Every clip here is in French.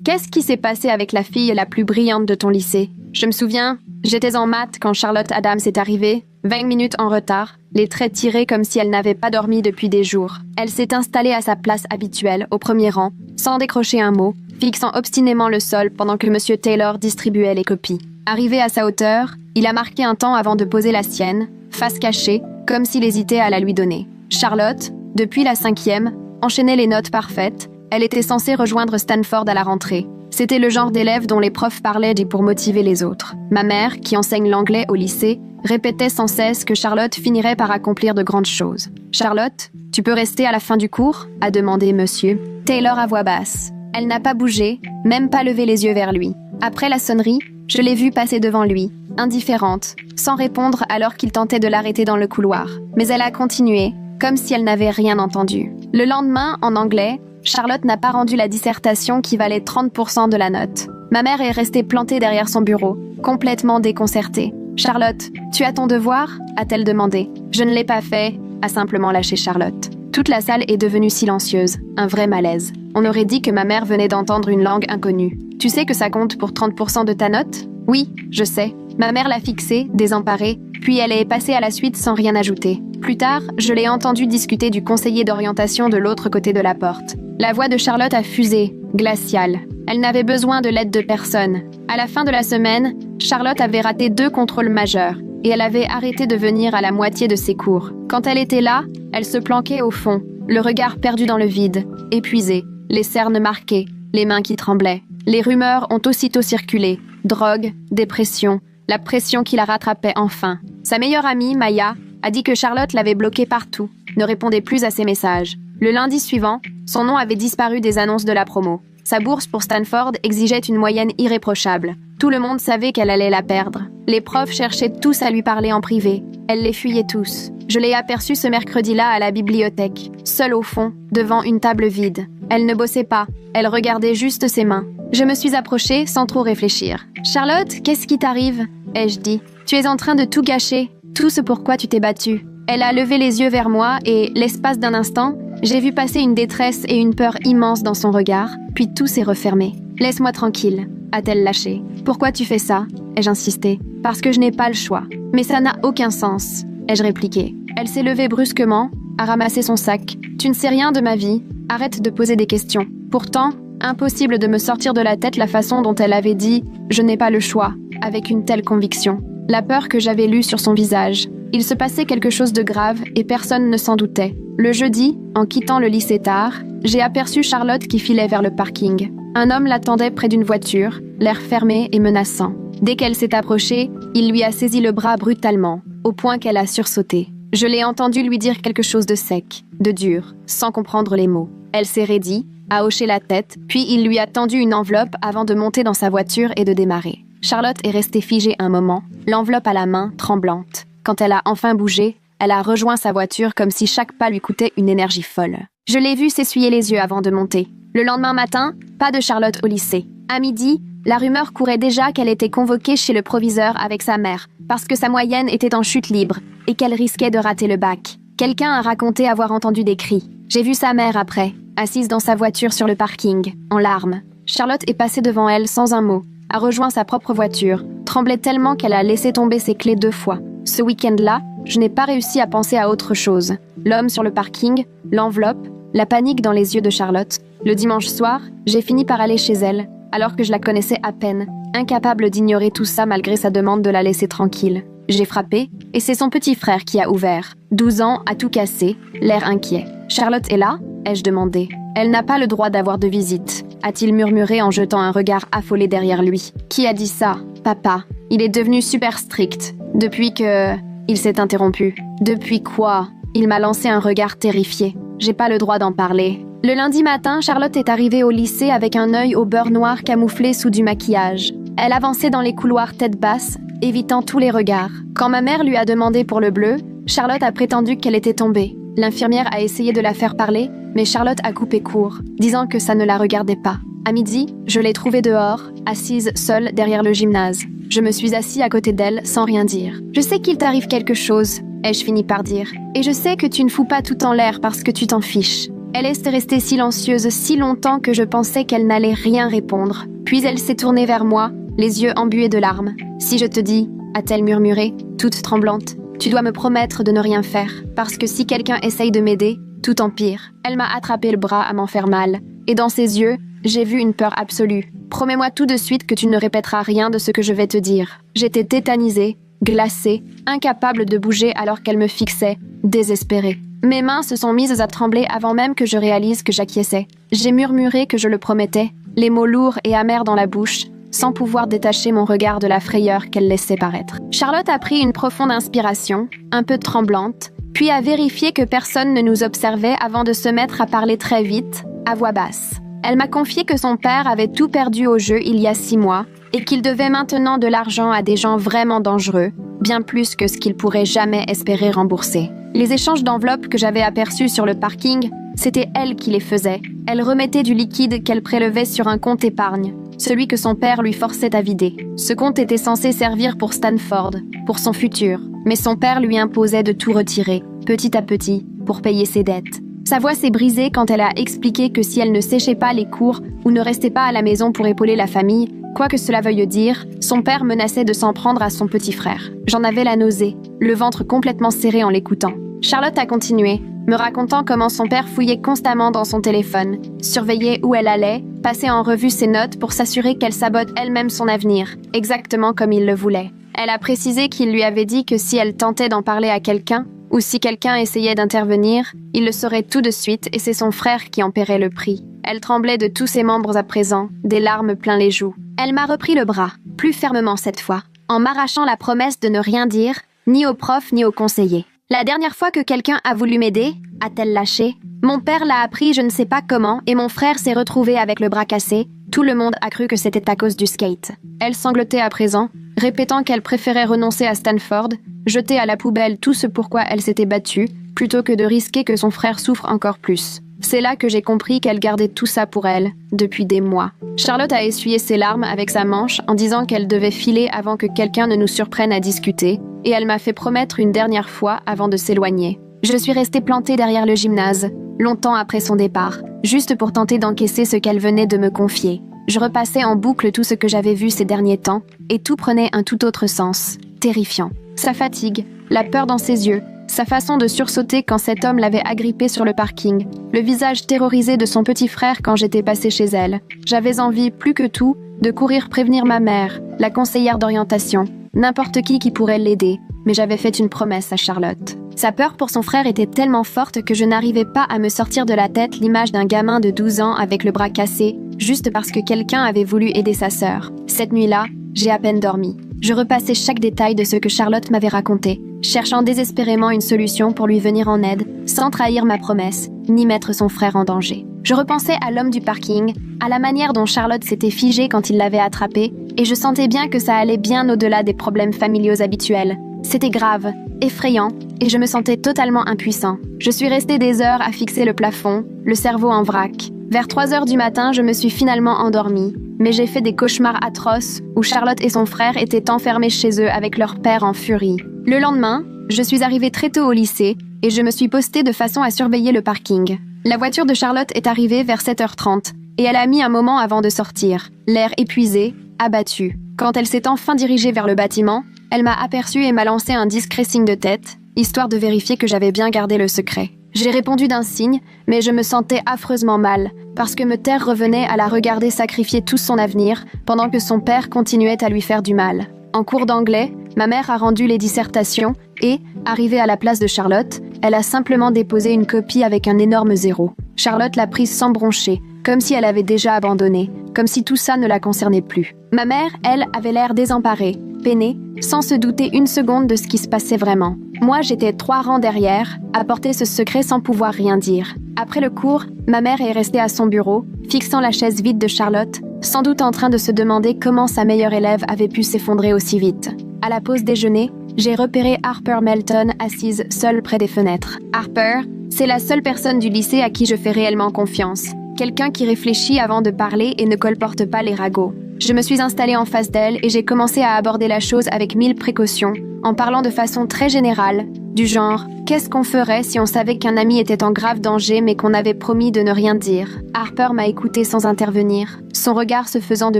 Qu'est-ce qui s'est passé avec la fille la plus brillante de ton lycée? Je me souviens, j'étais en maths quand Charlotte Adams est arrivée, 20 minutes en retard, les traits tirés comme si elle n'avait pas dormi depuis des jours. Elle s'est installée à sa place habituelle, au premier rang, sans décrocher un mot, fixant obstinément le sol pendant que M. Taylor distribuait les copies. Arrivé à sa hauteur, il a marqué un temps avant de poser la sienne, face cachée, comme s'il hésitait à la lui donner. Charlotte, depuis la 5e, enchaînait les notes parfaites. Elle était censée rejoindre Stanford à la rentrée. C'était le genre d'élève dont les profs parlaient pour motiver les autres. Ma mère, qui enseigne l'anglais au lycée, répétait sans cesse que Charlotte finirait par accomplir de grandes choses. « Charlotte, tu peux rester à la fin du cours ?» a demandé monsieur Taylor à voix basse. Elle n'a pas bougé, même pas levé les yeux vers lui. Après la sonnerie, je l'ai vue passer devant lui, indifférente, sans répondre alors qu'il tentait de l'arrêter dans le couloir. Mais elle a continué, comme si elle n'avait rien entendu. Le lendemain, en anglais, Charlotte n'a pas rendu la dissertation qui valait 30% de la note. Ma mère est restée plantée derrière son bureau, complètement déconcertée. « Charlotte, tu as ton devoir ?» a-t-elle demandé. « Je ne l'ai pas fait », a simplement lâché Charlotte. Toute la salle est devenue silencieuse, un vrai malaise. On aurait dit que ma mère venait d'entendre une langue inconnue. « Tu sais que ça compte pour 30% de ta note ?» « Oui, je sais. » Ma mère l'a fixée, désemparée, puis elle est passée à la suite sans rien ajouter. Plus tard, je l'ai entendue discuter du conseiller d'orientation de l'autre côté de la porte. La voix de Charlotte a fusé, glaciale. Elle n'avait besoin de l'aide de personne. À la fin de la semaine, Charlotte avait raté 2 contrôles majeurs et elle avait arrêté de venir à la moitié de ses cours. Quand elle était là, elle se planquait au fond, le regard perdu dans le vide, épuisée, les cernes marquées, les mains qui tremblaient. Les rumeurs ont aussitôt circulé. Drogue, dépression, la pression qui la rattrapait enfin. Sa meilleure amie, Maya, a dit que Charlotte l'avait bloquée partout, ne répondait plus à ses messages. Le lundi suivant, son nom avait disparu des annonces de la promo. Sa bourse pour Stanford exigeait une moyenne irréprochable. Tout le monde savait qu'elle allait la perdre. Les profs cherchaient tous à lui parler en privé. Elle les fuyait tous. Je l'ai aperçue ce mercredi-là à la bibliothèque, seule au fond, devant une table vide. Elle ne bossait pas, elle regardait juste ses mains. Je me suis approchée sans trop réfléchir. « Charlotte, qu'est-ce qui t'arrive ?» ai-je dit. « Tu es en train de tout gâcher, tout ce pourquoi tu t'es battue. » Elle a levé les yeux vers moi et, l'espace d'un instant, j'ai vu passer une détresse et une peur immense dans son regard, puis tout s'est refermé. « Laisse-moi tranquille », a-t-elle lâché. « Pourquoi tu fais ça ?» ai-je insisté. « Parce que je n'ai pas le choix. »« Mais ça n'a aucun sens », ai-je répliqué. Elle s'est levée brusquement, a ramassé son sac. « Tu ne sais rien de ma vie. Arrête de poser des questions. » Pourtant, impossible de me sortir de la tête la façon dont elle avait dit « Je n'ai pas le choix » avec une telle conviction. La peur que j'avais lue sur son visage. Il se passait quelque chose de grave et personne ne s'en doutait. Le jeudi, en quittant le lycée tard, j'ai aperçu Charlotte qui filait vers le parking. Un homme l'attendait près d'une voiture, l'air fermé et menaçant. Dès qu'elle s'est approchée, il lui a saisi le bras brutalement, au point qu'elle a sursauté. Je l'ai entendu lui dire quelque chose de sec, de dur, sans comprendre les mots. Elle s'est raidie, a hoché la tête, puis il lui a tendu une enveloppe avant de monter dans sa voiture et de démarrer. Charlotte est restée figée un moment, l'enveloppe à la main, tremblante. Quand elle a enfin bougé, elle a rejoint sa voiture comme si chaque pas lui coûtait une énergie folle. Je l'ai vue s'essuyer les yeux avant de monter. Le lendemain matin, pas de Charlotte au lycée. À midi, la rumeur courait déjà qu'elle était convoquée chez le proviseur avec sa mère, parce que sa moyenne était en chute libre et qu'elle risquait de rater le bac. Quelqu'un a raconté avoir entendu des cris. J'ai vu sa mère après, assise dans sa voiture sur le parking, en larmes. Charlotte est passée devant elle sans un mot, a rejoint sa propre voiture, tremblait tellement qu'elle a laissé tomber ses clés 2 fois. Ce week-end-là, je n'ai pas réussi à penser à autre chose. L'homme sur le parking, l'enveloppe, la panique dans les yeux de Charlotte. Le dimanche soir, j'ai fini par aller chez elle, alors que je la connaissais à peine, incapable d'ignorer tout ça malgré sa demande de la laisser tranquille. J'ai frappé, et c'est son petit frère qui a ouvert. 12 ans, a tout cassé, l'air inquiet. « Charlotte est là ?» ai-je demandé. « Elle n'a pas le droit d'avoir de visite », a-t-il murmuré en jetant un regard affolé derrière lui. « Qui a dit ça ?»« Papa. Il est devenu super strict. Depuis que... » Il s'est interrompu. « Depuis quoi ?» Il m'a lancé un regard terrifié. J'ai pas le droit d'en parler. Le lundi matin, Charlotte est arrivée au lycée avec un œil au beurre noir camouflé sous du maquillage. Elle avançait dans les couloirs tête basse, évitant tous les regards. Quand ma mère lui a demandé pour le bleu, Charlotte a prétendu qu'elle était tombée. L'infirmière a essayé de la faire parler, mais Charlotte a coupé court, disant que ça ne la regardait pas. À midi, je l'ai trouvée dehors, assise seule derrière le gymnase. Je me suis assis à côté d'elle sans rien dire. « Je sais qu'il t'arrive quelque chose », ai-je fini par dire. « Et je sais que tu ne fous pas tout en l'air parce que tu t'en fiches. » Elle est restée silencieuse si longtemps que je pensais qu'elle n'allait rien répondre. Puis elle s'est tournée vers moi, les yeux embués de larmes. « Si je te dis, a-t-elle murmuré, toute tremblante, tu dois me promettre de ne rien faire, parce que si quelqu'un essaye de m'aider, tout empire. » Elle m'a attrapé le bras à m'en faire mal, et dans ses yeux, j'ai vu une peur absolue. « Promets-moi tout de suite que tu ne répéteras rien de ce que je vais te dire. » J'étais tétanisée, glacée, incapable de bouger alors qu'elle me fixait, désespérée. Mes mains se sont mises à trembler avant même que je réalise que j'acquiesçais. J'ai murmuré que je le promettais, les mots lourds et amers dans la bouche, sans pouvoir détacher mon regard de la frayeur qu'elle laissait paraître. Charlotte a pris une profonde inspiration, un peu tremblante, puis a vérifié que personne ne nous observait avant de se mettre à parler très vite, à voix basse. Elle m'a confié que son père avait tout perdu au jeu il y a 6 mois et qu'il devait maintenant de l'argent à des gens vraiment dangereux, bien plus que ce qu'il pourrait jamais espérer rembourser. Les échanges d'enveloppes que j'avais aperçus sur le parking, c'était elle qui les faisait. Elle remettait du liquide qu'elle prélevait sur un compte épargne, celui que son père lui forçait à vider. Ce compte était censé servir pour Stanford, pour son futur, mais son père lui imposait de tout retirer, petit à petit, pour payer ses dettes. Sa voix s'est brisée quand elle a expliqué que si elle ne séchait pas les cours ou ne restait pas à la maison pour épauler la famille, quoi que cela veuille dire, son père menaçait de s'en prendre à son petit frère. J'en avais la nausée, le ventre complètement serré en l'écoutant. Charlotte a continué, me racontant comment son père fouillait constamment dans son téléphone, surveillait où elle allait, passait en revue ses notes pour s'assurer qu'elle sabote elle-même son avenir, exactement comme il le voulait. Elle a précisé qu'il lui avait dit que si elle tentait d'en parler à quelqu'un, ou si quelqu'un essayait d'intervenir, il le saurait tout de suite et c'est son frère qui en paierait le prix. Elle tremblait de tous ses membres à présent, des larmes plein les joues. Elle m'a repris le bras, plus fermement cette fois, en m'arrachant la promesse de ne rien dire, ni au prof ni au conseiller. La dernière fois que quelqu'un a voulu m'aider, a-t-elle lâché? Mon père l'a appris je ne sais pas comment et mon frère s'est retrouvé avec le bras cassé. Tout le monde a cru que c'était à cause du skate. Elle sanglotait à présent, répétant qu'elle préférait renoncer à Stanford, jeter à la poubelle tout ce pourquoi elle s'était battue, plutôt que de risquer que son frère souffre encore plus. C'est là que j'ai compris qu'elle gardait tout ça pour elle, depuis des mois. Charlotte a essuyé ses larmes avec sa manche en disant qu'elle devait filer avant que quelqu'un ne nous surprenne à discuter, et elle m'a fait promettre une dernière fois avant de s'éloigner. Je suis restée plantée derrière le gymnase, longtemps après son départ, juste pour tenter d'encaisser ce qu'elle venait de me confier. Je repassais en boucle tout ce que j'avais vu ces derniers temps, et tout prenait un tout autre sens, terrifiant. Sa fatigue, la peur dans ses yeux, sa façon de sursauter quand cet homme l'avait agrippée sur le parking, le visage terrorisé de son petit frère quand j'étais passée chez elle. J'avais envie, plus que tout, de courir prévenir ma mère, la conseillère d'orientation, n'importe qui pourrait l'aider, mais j'avais fait une promesse à Charlotte. Sa peur pour son frère était tellement forte que je n'arrivais pas à me sortir de la tête l'image d'un gamin de 12 ans avec le bras cassé, juste parce que quelqu'un avait voulu aider sa sœur. Cette nuit-là, j'ai à peine dormi. Je repassais chaque détail de ce que Charlotte m'avait raconté, cherchant désespérément une solution pour lui venir en aide, sans trahir ma promesse, ni mettre son frère en danger. Je repensais à l'homme du parking, à la manière dont Charlotte s'était figée quand il l'avait attrapée, et je sentais bien que ça allait bien au-delà des problèmes familiaux habituels. C'était grave, effrayant, et je me sentais totalement impuissant. Je suis restée des heures à fixer le plafond, le cerveau en vrac. Vers 3 heures du matin, je me suis finalement endormie, mais j'ai fait des cauchemars atroces où Charlotte et son frère étaient enfermés chez eux avec leur père en furie. Le lendemain, je suis arrivée très tôt au lycée et je me suis postée de façon à surveiller le parking. La voiture de Charlotte est arrivée vers 7h30 et elle a mis un moment avant de sortir, l'air épuisé, abattu. Quand elle s'est enfin dirigée vers le bâtiment, elle m'a aperçue et m'a lancé un discret signe de tête, histoire de vérifier que j'avais bien gardé le secret. J'ai répondu d'un signe, mais je me sentais affreusement mal, parce que me taire revenait à la regarder sacrifier tout son avenir, pendant que son père continuait à lui faire du mal. En cours d'anglais, ma mère a rendu les dissertations et, arrivée à la place de Charlotte, elle a simplement déposé une copie avec un énorme 0. Charlotte l'a prise sans broncher, comme si elle avait déjà abandonné, comme si tout ça ne la concernait plus. Ma mère, elle, avait l'air désemparée, peinée, sans se douter une seconde de ce qui se passait vraiment. Moi, j'étais 3 rangs derrière, à porter ce secret sans pouvoir rien dire. Après le cours, ma mère est restée à son bureau, fixant la chaise vide de Charlotte, sans doute en train de se demander comment sa meilleure élève avait pu s'effondrer aussi vite. À la pause déjeuner, j'ai repéré Harper Melton assise seule près des fenêtres. Harper, c'est la seule personne du lycée à qui je fais réellement confiance. Quelqu'un qui réfléchit avant de parler et ne colporte pas les ragots. Je me suis installée en face d'elle et j'ai commencé à aborder la chose avec 1000 précautions, en parlant de façon très générale, du genre « Qu'est-ce qu'on ferait si on savait qu'un ami était en grave danger mais qu'on avait promis de ne rien dire ?» Harper m'a écoutée sans intervenir, son regard se faisant de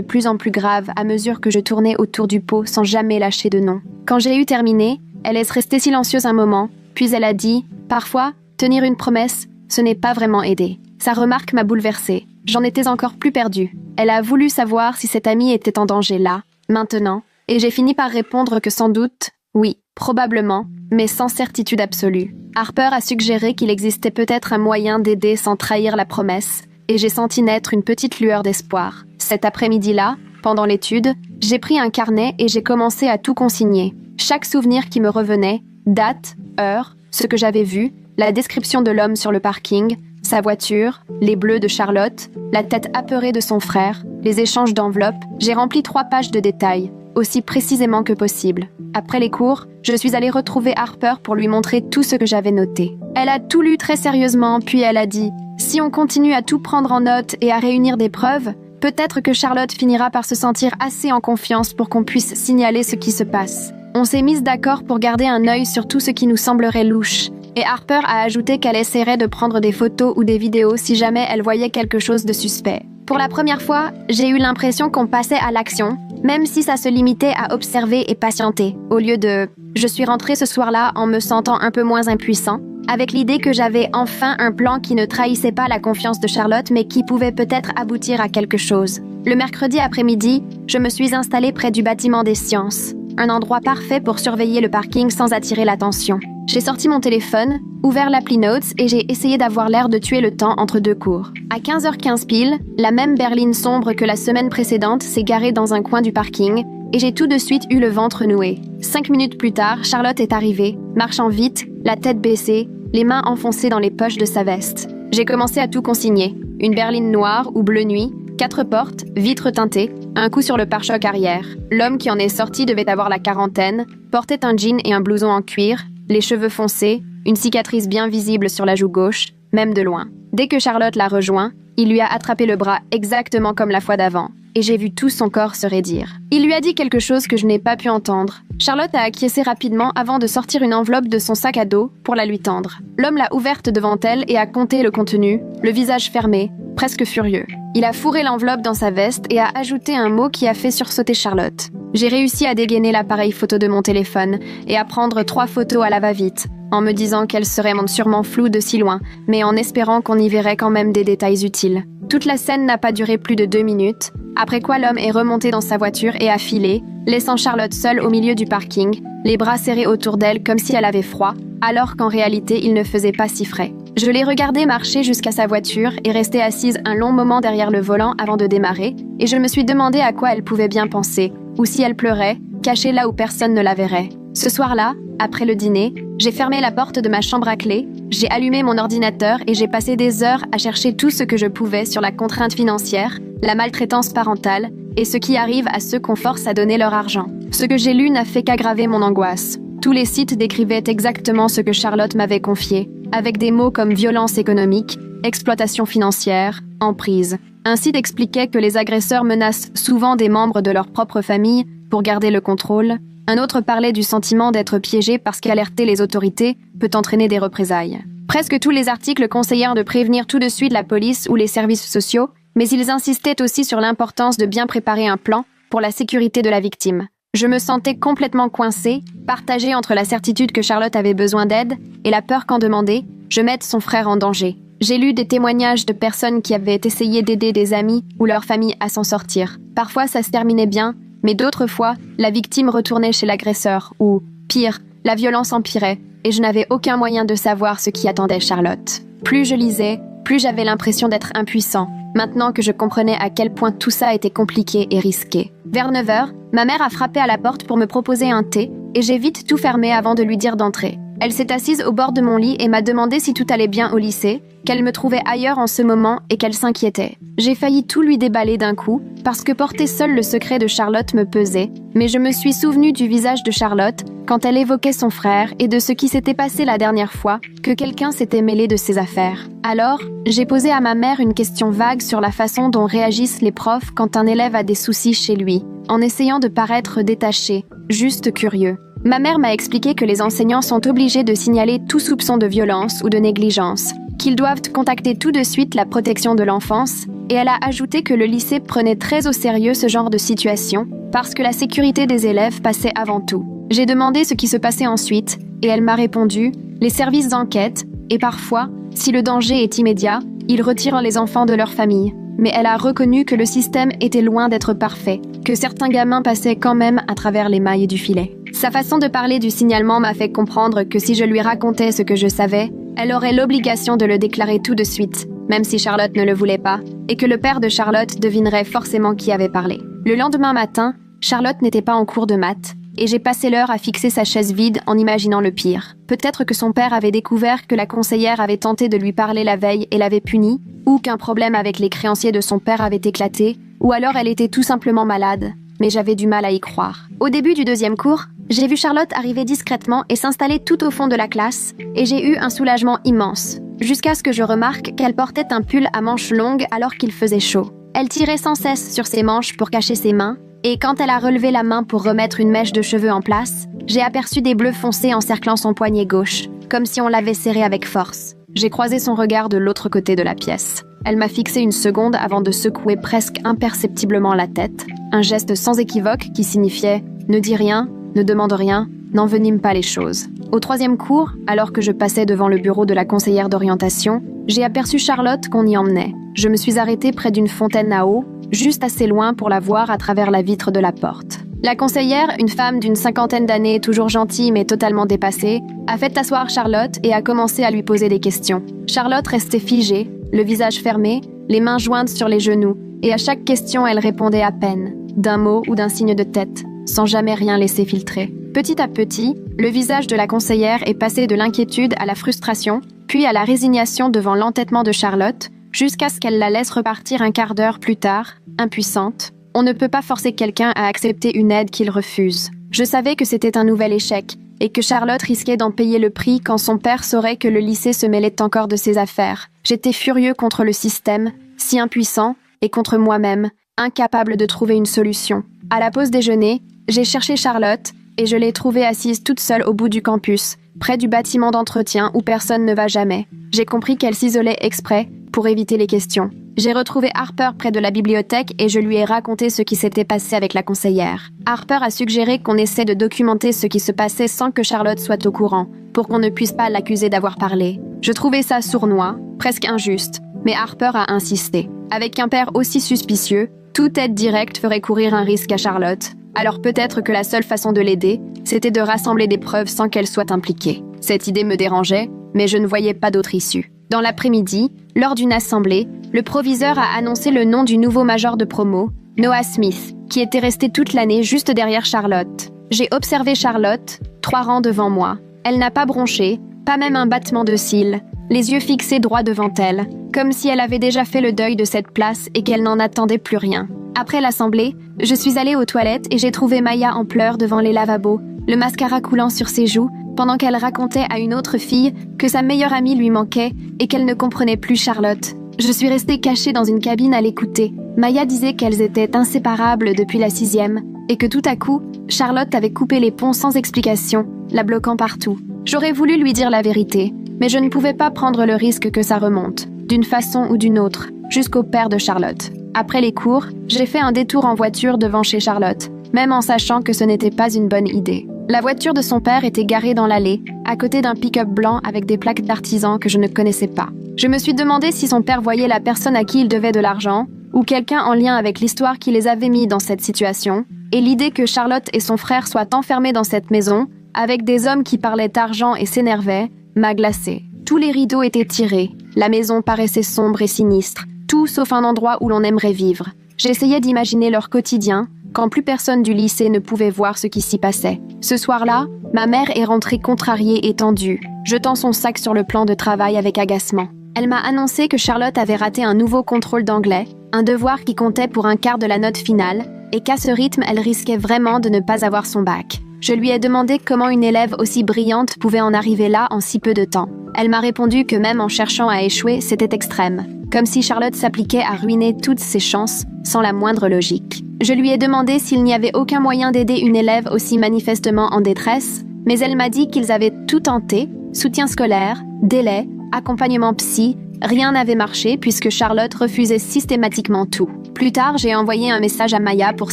plus en plus grave à mesure que je tournais autour du pot sans jamais lâcher de nom. Quand j'ai eu terminé, elle laisse rester silencieuse un moment, puis elle a dit « Parfois, tenir une promesse, ce n'est pas vraiment aider. » Sa remarque m'a bouleversée. J'en étais encore plus perdue. Elle a voulu savoir si cet ami était en danger là, maintenant, et j'ai fini par répondre que sans doute, oui, probablement, mais sans certitude absolue. Harper a suggéré qu'il existait peut-être un moyen d'aider sans trahir la promesse, et j'ai senti naître une petite lueur d'espoir. Cet après-midi-là, pendant l'étude, j'ai pris un carnet et j'ai commencé à tout consigner. Chaque souvenir qui me revenait, date, heure, ce que j'avais vu, la description de l'homme sur le parking, sa voiture, les bleus de Charlotte, la tête apeurée de son frère, les échanges d'enveloppes, j'ai rempli 3 pages de détails, aussi précisément que possible. Après les cours, je suis allée retrouver Harper pour lui montrer tout ce que j'avais noté. Elle a tout lu très sérieusement, puis elle a dit « Si on continue à tout prendre en note et à réunir des preuves, peut-être que Charlotte finira par se sentir assez en confiance pour qu'on puisse signaler ce qui se passe. » On s'est mis d'accord pour garder un œil sur tout ce qui nous semblerait louche, et Harper a ajouté qu'elle essaierait de prendre des photos ou des vidéos si jamais elle voyait quelque chose de suspect. Pour la première fois, j'ai eu l'impression qu'on passait à l'action, même si ça se limitait à observer et patienter, au lieu de « je suis rentrée ce soir-là en me sentant un peu moins impuissant », avec l'idée que j'avais enfin un plan qui ne trahissait pas la confiance de Charlotte, mais qui pouvait peut-être aboutir à quelque chose. Le mercredi après-midi, je me suis installée près du bâtiment des sciences, un endroit parfait pour surveiller le parking sans attirer l'attention. J'ai sorti mon téléphone, ouvert l'appli Notes et j'ai essayé d'avoir l'air de tuer le temps entre 2 cours. À 15h15 pile, la même berline sombre que la semaine précédente s'est garée dans un coin du parking et j'ai tout de suite eu le ventre noué. 5 minutes plus tard, Charlotte est arrivée, marchant vite, la tête baissée, les mains enfoncées dans les poches de sa veste. J'ai commencé à tout consigner. Une berline noire ou bleu nuit, 4 portes, vitres teintées, un coup sur le pare-choc arrière. L'homme qui en est sorti devait avoir la quarantaine, portait un jean et un blouson en cuir, les cheveux foncés, une cicatrice bien visible sur la joue gauche, même de loin. Dès que Charlotte l'a rejoint, il lui a attrapé le bras exactement comme la fois d'avant, et j'ai vu tout son corps se raidir. Il lui a dit quelque chose que je n'ai pas pu entendre. Charlotte a acquiescé rapidement avant de sortir une enveloppe de son sac à dos pour la lui tendre. L'homme l'a ouverte devant elle et a compté le contenu, le visage fermé, presque furieux. Il a fourré l'enveloppe dans sa veste et a ajouté un mot qui a fait sursauter Charlotte. J'ai réussi à dégainer l'appareil photo de mon téléphone et à prendre 3 photos à la va-vite, en me disant qu'elles seraient sûrement floues de si loin, mais en espérant qu'on y verrait quand même des détails utiles. Toute la scène n'a pas duré plus de 2 minutes, après quoi l'homme est remonté dans sa voiture et a filé, laissant Charlotte seule au milieu du parking, les bras serrés autour d'elle comme si elle avait froid, alors qu'en réalité il ne faisait pas si frais. Je l'ai regardée marcher jusqu'à sa voiture et rester assise un long moment derrière le volant avant de démarrer, et je me suis demandé à quoi elle pouvait bien penser, ou si elle pleurait, cachée là où personne ne la verrait. Ce soir-là, après le dîner, j'ai fermé la porte de ma chambre à clé, j'ai allumé mon ordinateur et j'ai passé des heures à chercher tout ce que je pouvais sur la contrainte financière, la maltraitance parentale et ce qui arrive à ceux qu'on force à donner leur argent. Ce que j'ai lu n'a fait qu'aggraver mon angoisse. Tous les sites décrivaient exactement ce que Charlotte m'avait confié, avec des mots comme violence économique, exploitation financière, emprise. Un site expliquait que les agresseurs menacent souvent des membres de leur propre famille pour garder le contrôle. Un autre parlait du sentiment d'être piégé parce qu'alerter les autorités peut entraîner des représailles. Presque tous les articles conseillaient de prévenir tout de suite la police ou les services sociaux, mais ils insistaient aussi sur l'importance de bien préparer un plan pour la sécurité de la victime. Je me sentais complètement coincée, partagée entre la certitude que Charlotte avait besoin d'aide et la peur qu'en demander, je mette son frère en danger. J'ai lu des témoignages de personnes qui avaient essayé d'aider des amis ou leur famille à s'en sortir. Parfois, ça se terminait bien, mais d'autres fois, la victime retournait chez l'agresseur ou, pire, la violence empirait et je n'avais aucun moyen de savoir ce qui attendait Charlotte. Plus je lisais, plus j'avais l'impression d'être impuissant, maintenant que je comprenais à quel point tout ça était compliqué et risqué. Vers 9h, ma mère a frappé à la porte pour me proposer un thé et j'ai vite tout fermé avant de lui dire d'entrer. Elle s'est assise au bord de mon lit et m'a demandé si tout allait bien au lycée, qu'elle me trouvait ailleurs en ce moment et qu'elle s'inquiétait. J'ai failli tout lui déballer d'un coup, parce que porter seul le secret de Charlotte me pesait, mais je me suis souvenue du visage de Charlotte quand elle évoquait son frère et de ce qui s'était passé la dernière fois, que quelqu'un s'était mêlé de ses affaires. Alors, j'ai posé à ma mère une question vague sur la façon dont réagissent les profs quand un élève a des soucis chez lui, en essayant de paraître détaché, juste curieux. Ma mère m'a expliqué que les enseignants sont obligés de signaler tout soupçon de violence ou de négligence, qu'ils doivent contacter tout de suite la protection de l'enfance, et elle a ajouté que le lycée prenait très au sérieux ce genre de situation, parce que la sécurité des élèves passait avant tout. J'ai demandé ce qui se passait ensuite, et elle m'a répondu « Les services d'enquête, et parfois, si le danger est immédiat, ils retirent les enfants de leur famille. » Mais elle a reconnu que le système était loin d'être parfait, que certains gamins passaient quand même à travers les mailles du filet. Sa façon de parler du signalement m'a fait comprendre que si je lui racontais ce que je savais, elle aurait l'obligation de le déclarer tout de suite, même si Charlotte ne le voulait pas, et que le père de Charlotte devinerait forcément qui avait parlé. Le lendemain matin, Charlotte n'était pas en cours de maths, et j'ai passé l'heure à fixer sa chaise vide en imaginant le pire. Peut-être que son père avait découvert que la conseillère avait tenté de lui parler la veille et l'avait punie, ou qu'un problème avec les créanciers de son père avait éclaté, ou alors elle était tout simplement malade. Mais j'avais du mal à y croire. Au début du deuxième cours, j'ai vu Charlotte arriver discrètement et s'installer tout au fond de la classe, et j'ai eu un soulagement immense, jusqu'à ce que je remarque qu'elle portait un pull à manches longues alors qu'il faisait chaud. Elle tirait sans cesse sur ses manches pour cacher ses mains, et quand elle a relevé la main pour remettre une mèche de cheveux en place, j'ai aperçu des bleus foncés encerclant son poignet gauche, comme si on l'avait serré avec force. J'ai croisé son regard de l'autre côté de la pièce. Elle m'a fixé une seconde avant de secouer presque imperceptiblement la tête, un geste sans équivoque qui signifiait « Ne dis rien, ne demande rien, n'envenime pas les choses ». Au troisième cours, alors que je passais devant le bureau de la conseillère d'orientation, j'ai aperçu Charlotte qu'on y emmenait. Je me suis arrêtée près d'une fontaine à eau, juste assez loin pour la voir à travers la vitre de la porte. La conseillère, une femme d'une 50aine d'années, toujours gentille mais totalement dépassée, a fait asseoir Charlotte et a commencé à lui poser des questions. Charlotte restait figée, le visage fermé, les mains jointes sur les genoux, et à chaque question elle répondait à peine, d'un mot ou d'un signe de tête, sans jamais rien laisser filtrer. Petit à petit, le visage de la conseillère est passé de l'inquiétude à la frustration, puis à la résignation devant l'entêtement de Charlotte, jusqu'à ce qu'elle la laisse repartir un quart d'heure plus tard, impuissante. On ne peut pas forcer quelqu'un à accepter une aide qu'il refuse. Je savais que c'était un nouvel échec, et que Charlotte risquait d'en payer le prix quand son père saurait que le lycée se mêlait encore de ses affaires. J'étais furieux contre le système, si impuissant, et contre moi-même, incapable de trouver une solution. À la pause déjeuner, j'ai cherché Charlotte, et je l'ai trouvée assise toute seule au bout du campus, près du bâtiment d'entretien où personne ne va jamais. J'ai compris qu'elle s'isolait exprès pour éviter les questions. J'ai retrouvé Harper près de la bibliothèque et je lui ai raconté ce qui s'était passé avec la conseillère. Harper a suggéré qu'on essaie de documenter ce qui se passait sans que Charlotte soit au courant, pour qu'on ne puisse pas l'accuser d'avoir parlé. Je trouvais ça sournois, presque injuste, mais Harper a insisté. Avec un père aussi suspicieux, toute aide directe ferait courir un risque à Charlotte. Alors peut-être que la seule façon de l'aider, c'était de rassembler des preuves sans qu'elle soit impliquée. Cette idée me dérangeait, mais je ne voyais pas d'autre issue. Dans l'après-midi, lors d'une assemblée, le proviseur a annoncé le nom du nouveau major de promo, Noah Smith, qui était resté toute l'année juste derrière Charlotte. J'ai observé Charlotte, 3 rangs devant moi. Elle n'a pas bronché, pas même un battement de cils, les yeux fixés droit devant elle, comme si elle avait déjà fait le deuil de cette place et qu'elle n'en attendait plus rien. Après l'assemblée, je suis allée aux toilettes et j'ai trouvé Maya en pleurs devant les lavabos, le mascara coulant sur ses joues, pendant qu'elle racontait à une autre fille que sa meilleure amie lui manquait et qu'elle ne comprenait plus Charlotte. Je suis restée cachée dans une cabine à l'écouter. Maya disait qu'elles étaient inséparables depuis la 6e et que tout à coup, Charlotte avait coupé les ponts sans explication, la bloquant partout. J'aurais voulu lui dire la vérité, mais je ne pouvais pas prendre le risque que ça remonte, d'une façon ou d'une autre, jusqu'au père de Charlotte. Après les cours, j'ai fait un détour en voiture devant chez Charlotte, même en sachant que ce n'était pas une bonne idée. La voiture de son père était garée dans l'allée, à côté d'un pick-up blanc avec des plaques d'artisan que je ne connaissais pas. Je me suis demandé si son père voyait la personne à qui il devait de l'argent, ou quelqu'un en lien avec l'histoire qui les avait mis dans cette situation, et l'idée que Charlotte et son frère soient enfermés dans cette maison, avec des hommes qui parlaient d'argent et s'énervaient, m'a glacée. Tous les rideaux étaient tirés, la maison paraissait sombre et sinistre, tout sauf un endroit où l'on aimerait vivre. J'essayais d'imaginer leur quotidien, quand plus personne du lycée ne pouvait voir ce qui s'y passait. Ce soir-là, ma mère est rentrée contrariée et tendue, jetant son sac sur le plan de travail avec agacement. Elle m'a annoncé que Charlotte avait raté un nouveau contrôle d'anglais, un devoir qui comptait pour un quart de la note finale, et qu'à ce rythme, elle risquait vraiment de ne pas avoir son bac. Je lui ai demandé comment une élève aussi brillante pouvait en arriver là en si peu de temps. Elle m'a répondu que même en cherchant à échouer, c'était extrême, comme si Charlotte s'appliquait à ruiner toutes ses chances sans la moindre logique. Je lui ai demandé s'il n'y avait aucun moyen d'aider une élève aussi manifestement en détresse, mais elle m'a dit qu'ils avaient tout tenté, soutien scolaire, délai, accompagnement psy, rien n'avait marché puisque Charlotte refusait systématiquement tout. Plus tard, j'ai envoyé un message à Maya pour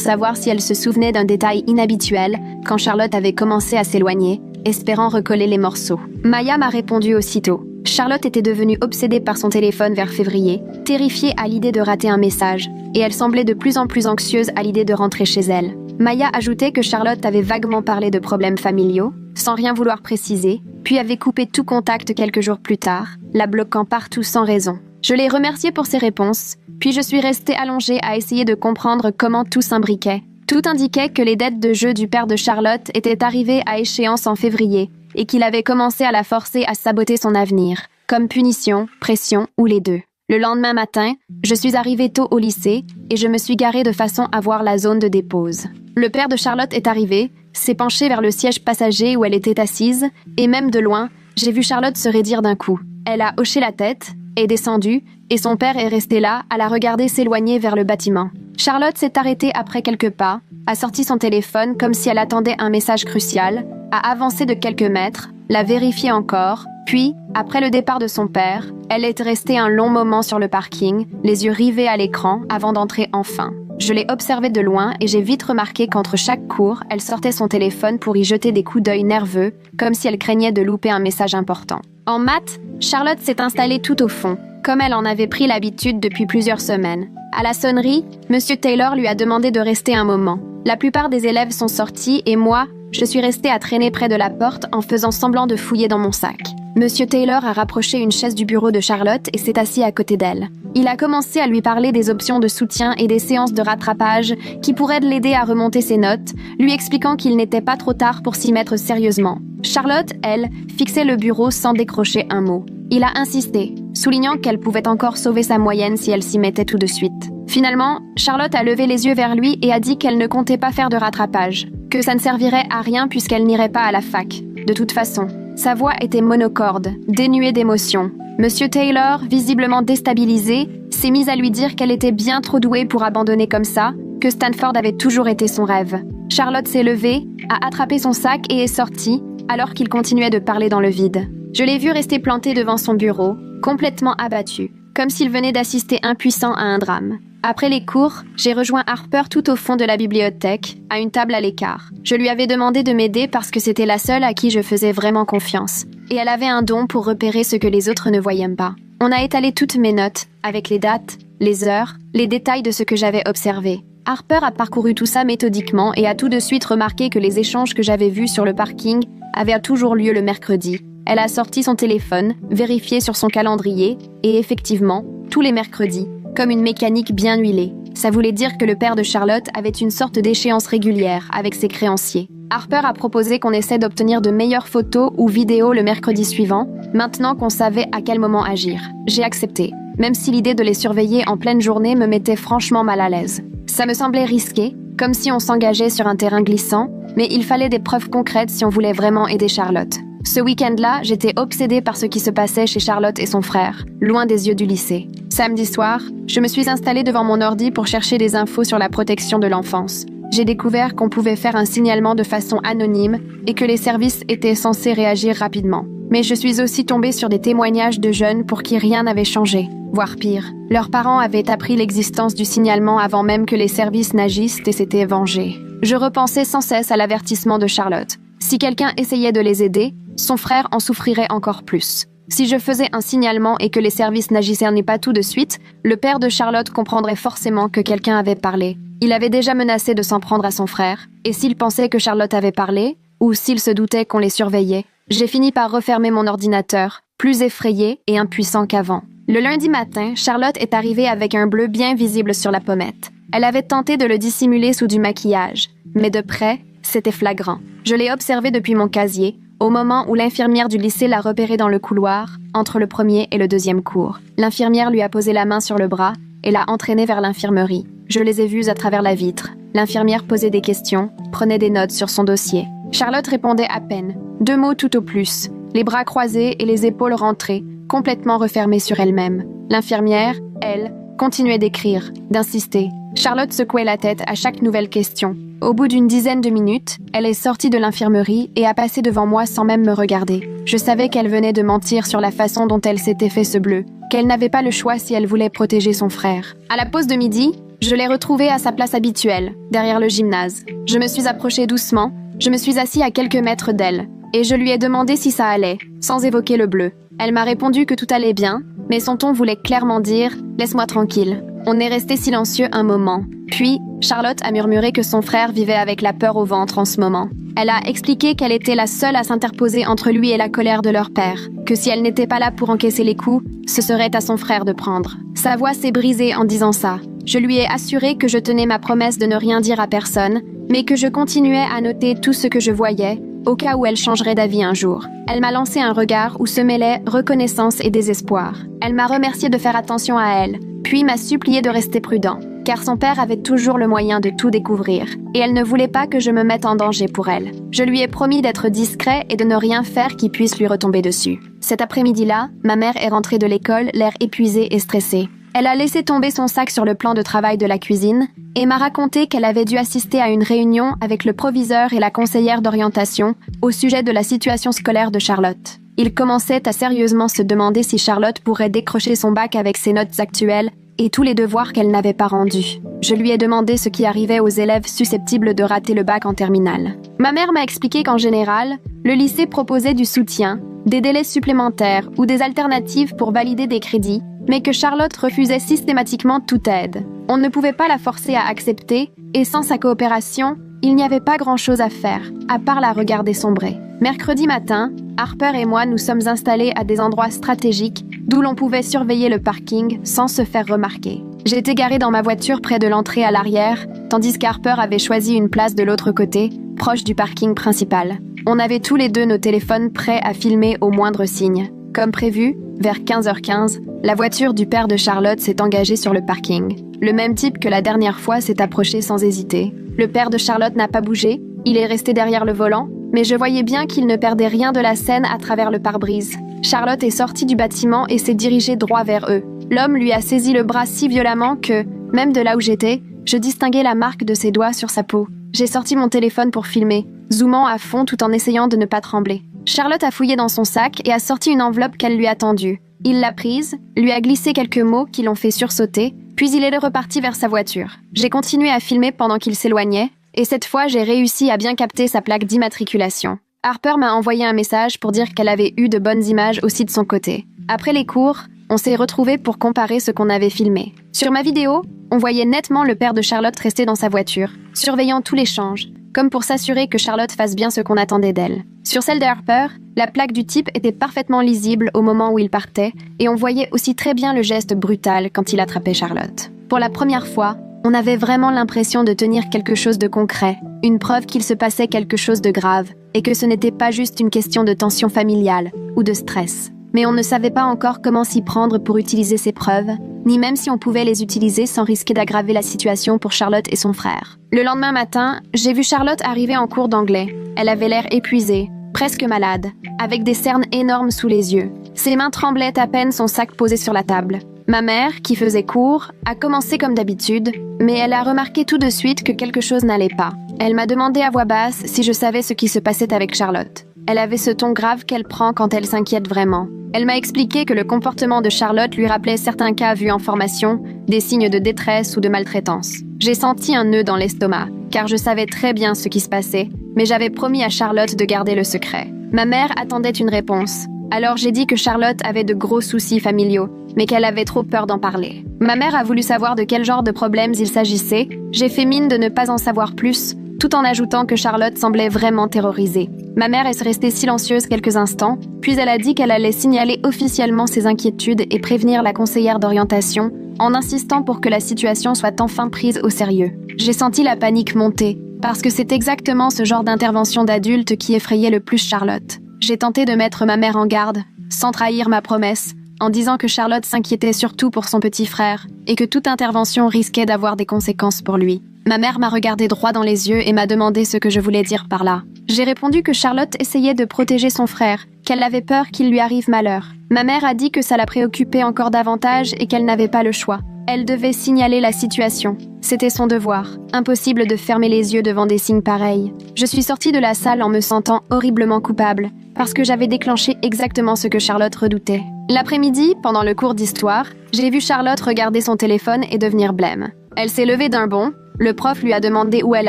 savoir si elle se souvenait d'un détail inhabituel quand Charlotte avait commencé à s'éloigner, espérant recoller les morceaux. Maya m'a répondu aussitôt. Charlotte était devenue obsédée par son téléphone vers février, terrifiée à l'idée de rater un message, et elle semblait de plus en plus anxieuse à l'idée de rentrer chez elle. Maya ajoutait que Charlotte avait vaguement parlé de problèmes familiaux, sans rien vouloir préciser, puis avait coupé tout contact quelques jours plus tard, la bloquant partout sans raison. Je l'ai remerciée pour ses réponses, puis je suis restée allongée à essayer de comprendre comment tout s'imbriquait. Tout indiquait que les dettes de jeu du père de Charlotte étaient arrivées à échéance en février et qu'il avait commencé à la forcer à saboter son avenir, comme punition, pression ou les deux. Le lendemain matin, je suis arrivée tôt au lycée et je me suis garée de façon à voir la zone de dépose. Le père de Charlotte est arrivé, s'est penché vers le siège passager où elle était assise et même de loin, j'ai vu Charlotte se raidir d'un coup. Elle a hoché la tête, est descendue et son père est resté là à la regarder s'éloigner vers le bâtiment. Charlotte s'est arrêtée après quelques pas, a sorti son téléphone comme si elle attendait un message crucial, a avancé de quelques mètres, l'a vérifié encore, puis, après le départ de son père, elle est restée un long moment sur le parking, les yeux rivés à l'écran avant d'entrer enfin. Je l'ai observée de loin et j'ai vite remarqué qu'entre chaque cours, elle sortait son téléphone pour y jeter des coups d'œil nerveux, comme si elle craignait de louper un message important. En maths, Charlotte s'est installée tout au fond, comme elle en avait pris l'habitude depuis plusieurs semaines. À la sonnerie, M. Taylor lui a demandé de rester un moment. La plupart des élèves sont sortis et moi, je suis restée à traîner près de la porte en faisant semblant de fouiller dans mon sac. M. Taylor a rapproché une chaise du bureau de Charlotte et s'est assis à côté d'elle. Il a commencé à lui parler des options de soutien et des séances de rattrapage qui pourraient l'aider à remonter ses notes, lui expliquant qu'il n'était pas trop tard pour s'y mettre sérieusement. Charlotte, elle, fixait le bureau sans décrocher un mot. Il a insisté, soulignant qu'elle pouvait encore sauver sa moyenne si elle s'y mettait tout de suite. Finalement, Charlotte a levé les yeux vers lui et a dit qu'elle ne comptait pas faire de rattrapage, que ça ne servirait à rien puisqu'elle n'irait pas à la fac. De toute façon, sa voix était monocorde, dénuée d'émotion. Monsieur Taylor, visiblement déstabilisé, s'est mis à lui dire qu'elle était bien trop douée pour abandonner comme ça, que Stanford avait toujours été son rêve. Charlotte s'est levée, a attrapé son sac et est sortie, alors qu'il continuait de parler dans le vide. Je l'ai vu rester planté devant son bureau, complètement abattu, comme s'il venait d'assister impuissant à un drame. Après les cours, j'ai rejoint Harper tout au fond de la bibliothèque, à une table à l'écart. Je lui avais demandé de m'aider parce que c'était la seule à qui je faisais vraiment confiance. Et elle avait un don pour repérer ce que les autres ne voyaient pas. On a étalé toutes mes notes, avec les dates, les heures, les détails de ce que j'avais observé. Harper a parcouru tout ça méthodiquement et a tout de suite remarqué que les échanges que j'avais vus sur le parking avaient toujours lieu le mercredi. Elle a sorti son téléphone, vérifié sur son calendrier, et effectivement, tous les mercredis, comme une mécanique bien huilée. Ça voulait dire que le père de Charlotte avait une sorte d'échéance régulière avec ses créanciers. Harper a proposé qu'on essaie d'obtenir de meilleures photos ou vidéos le mercredi suivant, maintenant qu'on savait à quel moment agir. J'ai accepté, même si l'idée de les surveiller en pleine journée me mettait franchement mal à l'aise. Ça me semblait risqué, comme si on s'engageait sur un terrain glissant, mais il fallait des preuves concrètes si on voulait vraiment aider Charlotte. Ce week-end-là, j'étais obsédée par ce qui se passait chez Charlotte et son frère, loin des yeux du lycée. Samedi soir, je me suis installée devant mon ordi pour chercher des infos sur la protection de l'enfance. J'ai découvert qu'on pouvait faire un signalement de façon anonyme et que les services étaient censés réagir rapidement. Mais je suis aussi tombée sur des témoignages de jeunes pour qui rien n'avait changé, voire pire. Leurs parents avaient appris l'existence du signalement avant même que les services n'agissent et s'étaient vengés. Je repensais sans cesse à l'avertissement de Charlotte. Si quelqu'un essayait de les aider, son frère en souffrirait encore plus. Si je faisais un signalement et que les services n'agissaient pas tout de suite, le père de Charlotte comprendrait forcément que quelqu'un avait parlé. Il avait déjà menacé de s'en prendre à son frère, et s'il pensait que Charlotte avait parlé, ou s'il se doutait qu'on les surveillait, j'ai fini par refermer mon ordinateur, plus effrayé et impuissant qu'avant. Le lundi matin, Charlotte est arrivée avec un bleu bien visible sur la pommette. Elle avait tenté de le dissimuler sous du maquillage, mais de près, c'était flagrant. Je l'ai observé depuis mon casier, au moment où l'infirmière du lycée l'a repéré dans le couloir, entre le premier et le deuxième cours. L'infirmière lui a posé la main sur le bras et l'a entraîné vers l'infirmerie. Je les ai vus à travers la vitre. L'infirmière posait des questions, prenait des notes sur son dossier. Charlotte répondait à peine, 2 mots tout au plus, les bras croisés et les épaules rentrées, complètement refermée sur elle-même. L'infirmière, elle, continuait d'écrire, d'insister. Charlotte secouait la tête à chaque nouvelle question. Au bout d'une dizaine de minutes, elle est sortie de l'infirmerie et a passé devant moi sans même me regarder. Je savais qu'elle venait de mentir sur la façon dont elle s'était fait ce bleu, qu'elle n'avait pas le choix si elle voulait protéger son frère. À la pause de midi, je l'ai retrouvée à sa place habituelle, derrière le gymnase. Je me suis approchée doucement, je me suis assis à quelques mètres d'elle, et je lui ai demandé si ça allait, sans évoquer le bleu. Elle m'a répondu que tout allait bien, mais son ton voulait clairement dire « Laisse-moi tranquille ». On est resté silencieux un moment. Puis, Charlotte a murmuré que son frère vivait avec la peur au ventre en ce moment. Elle a expliqué qu'elle était la seule à s'interposer entre lui et la colère de leur père, que si elle n'était pas là pour encaisser les coups, ce serait à son frère de prendre. Sa voix s'est brisée en disant ça. Je lui ai assuré que je tenais ma promesse de ne rien dire à personne, mais que je continuais à noter tout ce que je voyais, au cas où elle changerait d'avis un jour. Elle m'a lancé un regard où se mêlaient reconnaissance et désespoir. Elle m'a remercié de faire attention à elle, puis m'a supplié de rester prudent, car son père avait toujours le moyen de tout découvrir, et elle ne voulait pas que je me mette en danger pour elle. Je lui ai promis d'être discret et de ne rien faire qui puisse lui retomber dessus. Cet après-midi-là, ma mère est rentrée de l'école, l'air épuisée et stressée. Elle a laissé tomber son sac sur le plan de travail de la cuisine et m'a raconté qu'elle avait dû assister à une réunion avec le proviseur et la conseillère d'orientation au sujet de la situation scolaire de Charlotte. Il commençait à sérieusement se demander si Charlotte pourrait décrocher son bac avec ses notes actuelles et tous les devoirs qu'elle n'avait pas rendus. Je lui ai demandé ce qui arrivait aux élèves susceptibles de rater le bac en terminale. Ma mère m'a expliqué qu'en général, le lycée proposait du soutien, des délais supplémentaires ou des alternatives pour valider des crédits, mais que Charlotte refusait systématiquement toute aide. On ne pouvait pas la forcer à accepter, et sans sa coopération, il n'y avait pas grand-chose à faire, à part la regarder sombrer. Mercredi matin, Harper et moi nous sommes installés à des endroits stratégiques d'où l'on pouvait surveiller le parking sans se faire remarquer. J'étais garée dans ma voiture près de l'entrée à l'arrière, tandis qu'Harper avait choisi une place de l'autre côté, proche du parking principal. On avait tous les deux nos téléphones prêts à filmer au moindre signe. Comme prévu, vers 15h15, la voiture du père de Charlotte s'est engagée sur le parking. Le même type que la dernière fois s'est approché sans hésiter. Le père de Charlotte n'a pas bougé, il est resté derrière le volant, mais je voyais bien qu'il ne perdait rien de la scène à travers le pare-brise. Charlotte est sortie du bâtiment et s'est dirigée droit vers eux. L'homme lui a saisi le bras si violemment que, même de là où j'étais, je distinguais la marque de ses doigts sur sa peau. J'ai sorti mon téléphone pour filmer, zoomant à fond tout en essayant de ne pas trembler. Charlotte a fouillé dans son sac et a sorti une enveloppe qu'elle lui a tendue. Il l'a prise, lui a glissé quelques mots qui l'ont fait sursauter, puis il est reparti vers sa voiture. J'ai continué à filmer pendant qu'il s'éloignait, et cette fois j'ai réussi à bien capter sa plaque d'immatriculation. Harper m'a envoyé un message pour dire qu'elle avait eu de bonnes images aussi de son côté. Après les cours, on s'est retrouvés pour comparer ce qu'on avait filmé. Sur ma vidéo, on voyait nettement le père de Charlotte rester dans sa voiture, surveillant tout l'échange, comme pour s'assurer que Charlotte fasse bien ce qu'on attendait d'elle. Sur celle de Harper, la plaque du type était parfaitement lisible au moment où il partait, et on voyait aussi très bien le geste brutal quand il attrapait Charlotte. Pour la première fois, on avait vraiment l'impression de tenir quelque chose de concret, une preuve qu'il se passait quelque chose de grave, et que ce n'était pas juste une question de tension familiale ou de stress. Mais on ne savait pas encore comment s'y prendre pour utiliser ces preuves, ni même si on pouvait les utiliser sans risquer d'aggraver la situation pour Charlotte et son frère. Le lendemain matin, j'ai vu Charlotte arriver en cours d'anglais. Elle avait l'air épuisée, presque malade, avec des cernes énormes sous les yeux. Ses mains tremblaient à peine son sac posé sur la table. Ma mère, qui faisait cours, a commencé comme d'habitude, mais elle a remarqué tout de suite que quelque chose n'allait pas. Elle m'a demandé à voix basse si je savais ce qui se passait avec Charlotte. Elle avait ce ton grave qu'elle prend quand elle s'inquiète vraiment. Elle m'a expliqué que le comportement de Charlotte lui rappelait certains cas vus en formation, des signes de détresse ou de maltraitance. J'ai senti un nœud dans l'estomac, car je savais très bien ce qui se passait, mais j'avais promis à Charlotte de garder le secret. Ma mère attendait une réponse. Alors j'ai dit que Charlotte avait de gros soucis familiaux, mais qu'elle avait trop peur d'en parler. Ma mère a voulu savoir de quel genre de problèmes il s'agissait. J'ai fait mine de ne pas en savoir plus, tout en ajoutant que Charlotte semblait vraiment terrorisée. Ma mère est restée silencieuse quelques instants, puis elle a dit qu'elle allait signaler officiellement ses inquiétudes et prévenir la conseillère d'orientation en insistant pour que la situation soit enfin prise au sérieux. J'ai senti la panique monter, parce que c'est exactement ce genre d'intervention d'adulte qui effrayait le plus Charlotte. J'ai tenté de mettre ma mère en garde, sans trahir ma promesse, en disant que Charlotte s'inquiétait surtout pour son petit frère et que toute intervention risquait d'avoir des conséquences pour lui. Ma mère m'a regardé droit dans les yeux et m'a demandé ce que je voulais dire par là. J'ai répondu que Charlotte essayait de protéger son frère, qu'elle avait peur qu'il lui arrive malheur. Ma mère a dit que ça la préoccupait encore davantage et qu'elle n'avait pas le choix. Elle devait signaler la situation. C'était son devoir. Impossible de fermer les yeux devant des signes pareils. Je suis sortie de la salle en me sentant horriblement coupable, parce que j'avais déclenché exactement ce que Charlotte redoutait. L'après-midi, pendant le cours d'histoire, j'ai vu Charlotte regarder son téléphone et devenir blême. Elle s'est levée d'un bond, le prof lui a demandé où elle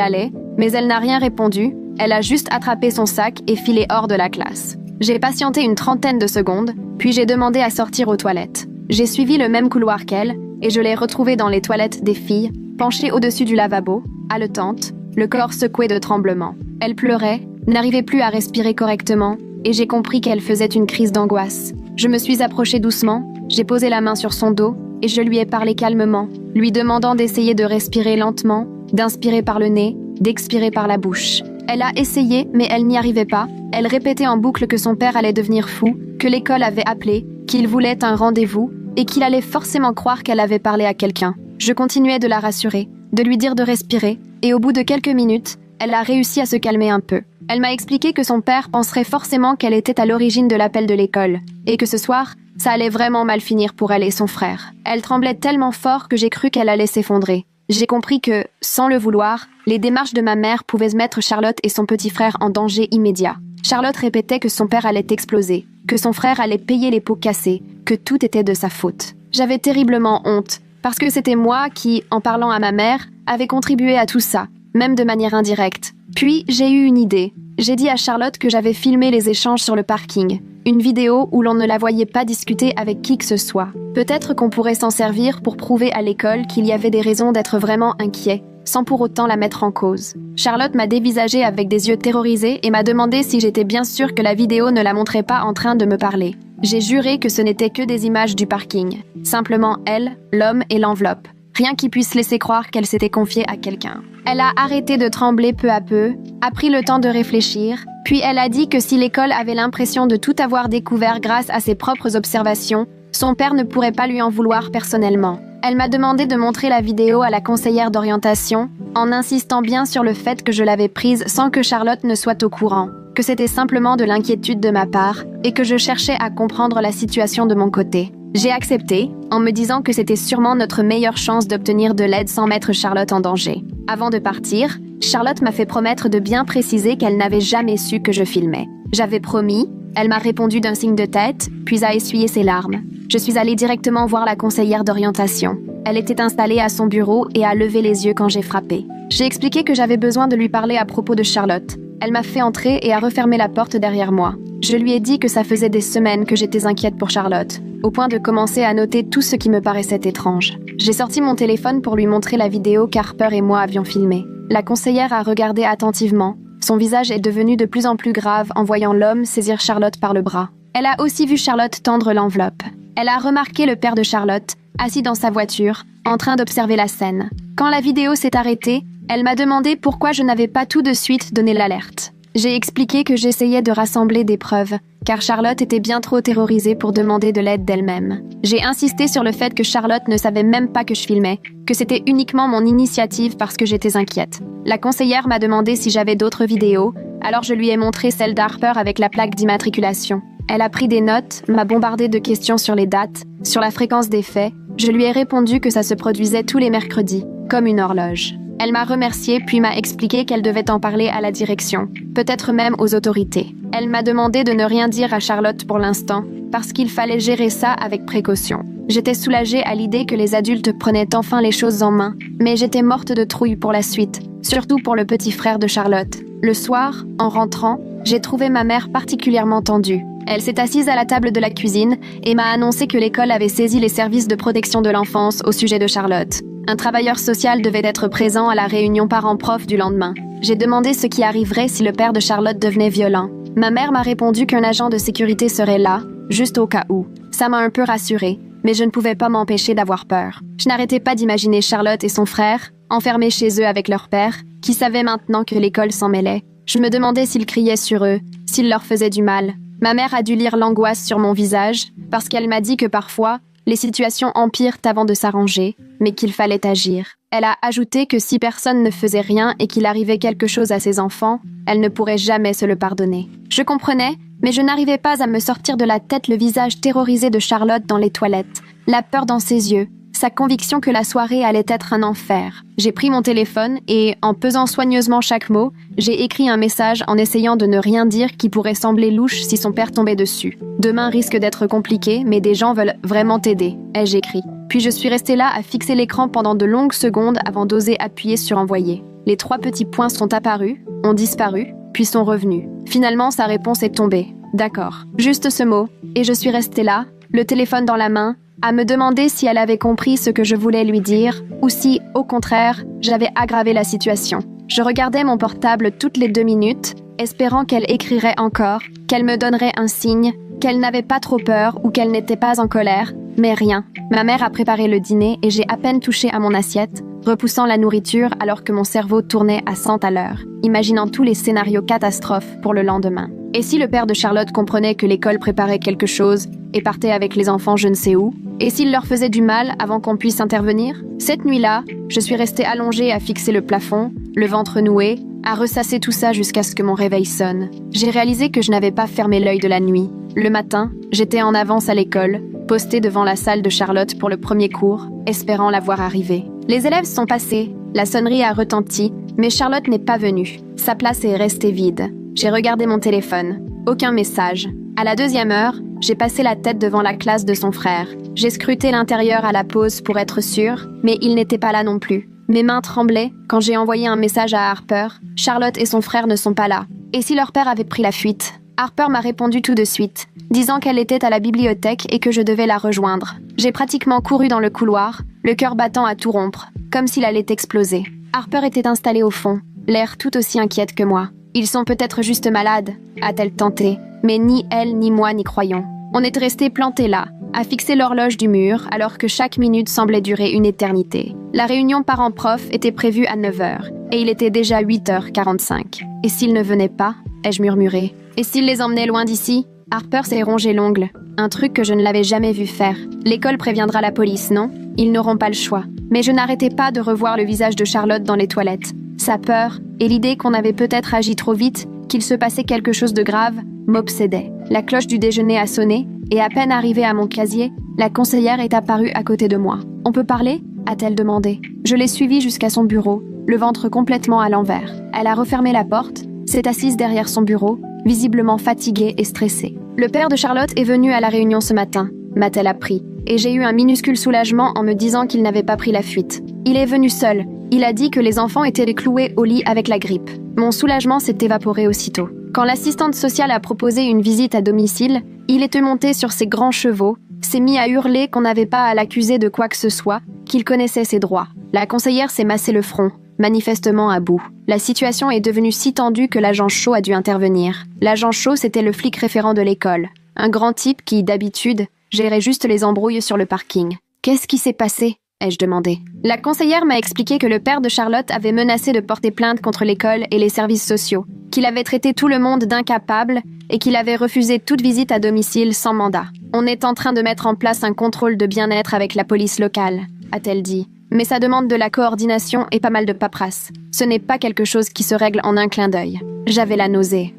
allait, mais elle n'a rien répondu, elle a juste attrapé son sac et filé hors de la classe. J'ai patienté une trentaine de secondes, puis j'ai demandé à sortir aux toilettes. J'ai suivi le même couloir qu'elle, et je l'ai retrouvée dans les toilettes des filles, penchée au-dessus du lavabo, haletante, le corps secoué de tremblements. Elle pleurait, n'arrivait plus à respirer correctement, et j'ai compris qu'elle faisait une crise d'angoisse. Je me suis approchée doucement, j'ai posé la main sur son dos, et je lui ai parlé calmement, lui demandant d'essayer de respirer lentement, d'inspirer par le nez, d'expirer par la bouche. Elle a essayé, mais elle n'y arrivait pas. Elle répétait en boucle que son père allait devenir fou, que l'école avait appelé, qu'il voulait un rendez-vous, et qu'il allait forcément croire qu'elle avait parlé à quelqu'un. Je continuais de la rassurer, de lui dire de respirer, et au bout de quelques minutes, elle a réussi à se calmer un peu. Elle m'a expliqué que son père penserait forcément qu'elle était à l'origine de l'appel de l'école, et que ce soir, ça allait vraiment mal finir pour elle et son frère. Elle tremblait tellement fort que j'ai cru qu'elle allait s'effondrer. J'ai compris que, sans le vouloir, les démarches de ma mère pouvaient mettre Charlotte et son petit frère en danger immédiat. Charlotte répétait que son père allait exploser, que son frère allait payer les pots cassés, que tout était de sa faute. J'avais terriblement honte, parce que c'était moi qui, en parlant à ma mère, avait contribué à tout ça, même de manière indirecte. Puis, j'ai eu une idée. J'ai dit à Charlotte que j'avais filmé les échanges sur le parking. Une vidéo où l'on ne la voyait pas discuter avec qui que ce soit. Peut-être qu'on pourrait s'en servir pour prouver à l'école qu'il y avait des raisons d'être vraiment inquiet, sans pour autant la mettre en cause. Charlotte m'a dévisagée avec des yeux terrorisés et m'a demandé si j'étais bien sûre que la vidéo ne la montrait pas en train de me parler. J'ai juré que ce n'était que des images du parking. Simplement elle, l'homme et l'enveloppe. Rien qui puisse laisser croire qu'elle s'était confiée à quelqu'un. Elle a arrêté de trembler peu à peu, a pris le temps de réfléchir, puis elle a dit que si l'école avait l'impression de tout avoir découvert grâce à ses propres observations, son père ne pourrait pas lui en vouloir personnellement. Elle m'a demandé de montrer la vidéo à la conseillère d'orientation, en insistant bien sur le fait que je l'avais prise sans que Charlotte ne soit au courant, que c'était simplement de l'inquiétude de ma part et que je cherchais à comprendre la situation de mon côté. J'ai accepté, en me disant que c'était sûrement notre meilleure chance d'obtenir de l'aide sans mettre Charlotte en danger. Avant de partir, Charlotte m'a fait promettre de bien préciser qu'elle n'avait jamais su que je filmais. J'avais promis, elle m'a répondu d'un signe de tête, puis a essuyé ses larmes. Je suis allée directement voir la conseillère d'orientation. Elle était installée à son bureau et a levé les yeux quand j'ai frappé. J'ai expliqué que j'avais besoin de lui parler à propos de Charlotte. Elle m'a fait entrer et a refermé la porte derrière moi. Je lui ai dit que ça faisait des semaines que j'étais inquiète pour Charlotte, au point de commencer à noter tout ce qui me paraissait étrange. J'ai sorti mon téléphone pour lui montrer la vidéo qu'Harper et moi avions filmée. La conseillère a regardé attentivement. Son visage est devenu de plus en plus grave en voyant l'homme saisir Charlotte par le bras. Elle a aussi vu Charlotte tendre l'enveloppe. Elle a remarqué le père de Charlotte, assis dans sa voiture, en train d'observer la scène. Quand la vidéo s'est arrêtée, elle m'a demandé pourquoi je n'avais pas tout de suite donné l'alerte. J'ai expliqué que j'essayais de rassembler des preuves, car Charlotte était bien trop terrorisée pour demander de l'aide d'elle-même. J'ai insisté sur le fait que Charlotte ne savait même pas que je filmais, que c'était uniquement mon initiative parce que j'étais inquiète. La conseillère m'a demandé si j'avais d'autres vidéos, alors je lui ai montré celle d'Harper avec la plaque d'immatriculation. Elle a pris des notes, m'a bombardé de questions sur les dates, sur la fréquence des faits. Je lui ai répondu que ça se produisait tous les mercredis, comme une horloge. Elle m'a remerciée puis m'a expliqué qu'elle devait en parler à la direction, peut-être même aux autorités. Elle m'a demandé de ne rien dire à Charlotte pour l'instant, parce qu'il fallait gérer ça avec précaution. J'étais soulagée à l'idée que les adultes prenaient enfin les choses en main, mais j'étais morte de trouille pour la suite, surtout pour le petit frère de Charlotte. Le soir, en rentrant, j'ai trouvé ma mère particulièrement tendue. Elle s'est assise à la table de la cuisine et m'a annoncé que l'école avait saisi les services de protection de l'enfance au sujet de Charlotte. Un travailleur social devait être présent à la réunion parents-prof du lendemain. J'ai demandé ce qui arriverait si le père de Charlotte devenait violent. Ma mère m'a répondu qu'un agent de sécurité serait là, juste au cas où. Ça m'a un peu rassurée, mais je ne pouvais pas m'empêcher d'avoir peur. Je n'arrêtais pas d'imaginer Charlotte et son frère, enfermés chez eux avec leur père, qui savait maintenant que l'école s'en mêlait. Je me demandais s'ils criaient sur eux, s'ils leur faisaient du mal. Ma mère a dû lire l'angoisse sur mon visage, parce qu'elle m'a dit que parfois, les situations empirent avant de s'arranger, mais qu'il fallait agir. Elle a ajouté que si personne ne faisait rien et qu'il arrivait quelque chose à ses enfants, elle ne pourrait jamais se le pardonner. Je comprenais, mais je n'arrivais pas à me sortir de la tête le visage terrorisé de Charlotte dans les toilettes, la peur dans ses yeux, sa conviction que la soirée allait être un enfer. J'ai pris mon téléphone et, en pesant soigneusement chaque mot, j'ai écrit un message en essayant de ne rien dire qui pourrait sembler louche si son père tombait dessus. Demain risque d'être compliqué, mais des gens veulent vraiment t'aider, ai-je écrit. Puis je suis restée là à fixer l'écran pendant de longues secondes avant d'oser appuyer sur envoyer. Les 3 petits points sont apparus, ont disparu, puis sont revenus. Finalement, sa réponse est tombée. D'accord. Juste ce mot. Et je suis restée là, le téléphone dans la main, à me demander si elle avait compris ce que je voulais lui dire, ou si, au contraire, j'avais aggravé la situation. Je regardais mon portable toutes les 2 minutes, espérant qu'elle écrirait encore, qu'elle me donnerait un signe, qu'elle n'avait pas trop peur ou qu'elle n'était pas en colère, mais rien. Ma mère a préparé le dîner et j'ai à peine touché à mon assiette, repoussant la nourriture alors que mon cerveau tournait à 100 à l'heure, imaginant tous les scénarios catastrophes pour le lendemain. Et si le père de Charlotte comprenait que l'école préparait quelque chose et partait avec les enfants je ne sais où? Et s'il leur faisait du mal avant qu'on puisse intervenir? Cette nuit-là, je suis restée allongée à fixer le plafond, le ventre noué, à ressasser tout ça jusqu'à ce que mon réveil sonne. J'ai réalisé que je n'avais pas fermé l'œil de la nuit. Le matin, j'étais en avance à l'école, postée devant la salle de Charlotte pour le premier cours, espérant la voir arriver. Les élèves sont passés, la sonnerie a retenti, mais Charlotte n'est pas venue. Sa place est restée vide. J'ai regardé mon téléphone. Aucun message. À la 2e heure, j'ai passé la tête devant la classe de son frère. J'ai scruté l'intérieur à la pause pour être sûre, mais il n'était pas là non plus. Mes mains tremblaient quand j'ai envoyé un message à Harper. Charlotte et son frère ne sont pas là. Et si leur père avait pris la fuite? Harper m'a répondu tout de suite, disant qu'elle était à la bibliothèque et que je devais la rejoindre. J'ai pratiquement couru dans le couloir, le cœur battant à tout rompre, comme s'il allait exploser. Harper était installée au fond, l'air tout aussi inquiète que moi. Ils sont peut-être juste malades, a-t-elle tenté, mais ni elle ni moi n'y croyons. On est restés plantés là, à fixer l'horloge du mur, alors que chaque minute semblait durer une éternité. La réunion parents-prof était prévue à 9h, et il était déjà 8h45. Et s'ils ne venaient pas, ai-je murmuré. Et s'il les emmenait loin d'ici? Harper s'est rongé l'ongle, un truc que je ne l'avais jamais vu faire. L'école préviendra la police, non? Ils n'auront pas le choix. Mais je n'arrêtais pas de revoir le visage de Charlotte dans les toilettes. Sa peur, et l'idée qu'on avait peut-être agi trop vite, qu'il se passait quelque chose de grave, m'obsédait. La cloche du déjeuner a sonné, et à peine arrivée à mon casier, la conseillère est apparue à côté de moi. « On peut parler ?» a-t-elle demandé. Je l'ai suivie jusqu'à son bureau, le ventre complètement à l'envers. Elle a refermé la porte, s'est assise derrière son bureau, visiblement fatiguée et stressée. « Le père de Charlotte est venu à la réunion ce matin », m'a-t-elle appris, et j'ai eu un minuscule soulagement en me disant qu'il n'avait pas pris la fuite. Il est venu seul. Il a dit que les enfants étaient cloués au lit avec la grippe. Mon soulagement s'est évaporé aussitôt. Quand l'assistante sociale a proposé une visite à domicile, il était monté sur ses grands chevaux, s'est mis à hurler qu'on n'avait pas à l'accuser de quoi que ce soit, qu'il connaissait ses droits. La conseillère s'est massé le front, manifestement à bout. La situation est devenue si tendue que l'agent Shaw a dû intervenir. L'agent Shaw, c'était le flic référent de l'école. Un grand type qui, d'habitude, gérait juste les embrouilles sur le parking. « Qu'est-ce qui s'est passé ?» ai-je demandé. La conseillère m'a expliqué que le père de Charlotte avait menacé de porter plainte contre l'école et les services sociaux, qu'il avait traité tout le monde d'incapable et qu'il avait refusé toute visite à domicile sans mandat. On est en train de mettre en place un contrôle de bien-être avec la police locale, a-t-elle dit. Mais ça demande de la coordination et pas mal de paperasse. Ce n'est pas quelque chose qui se règle en un clin d'œil. J'avais la nausée.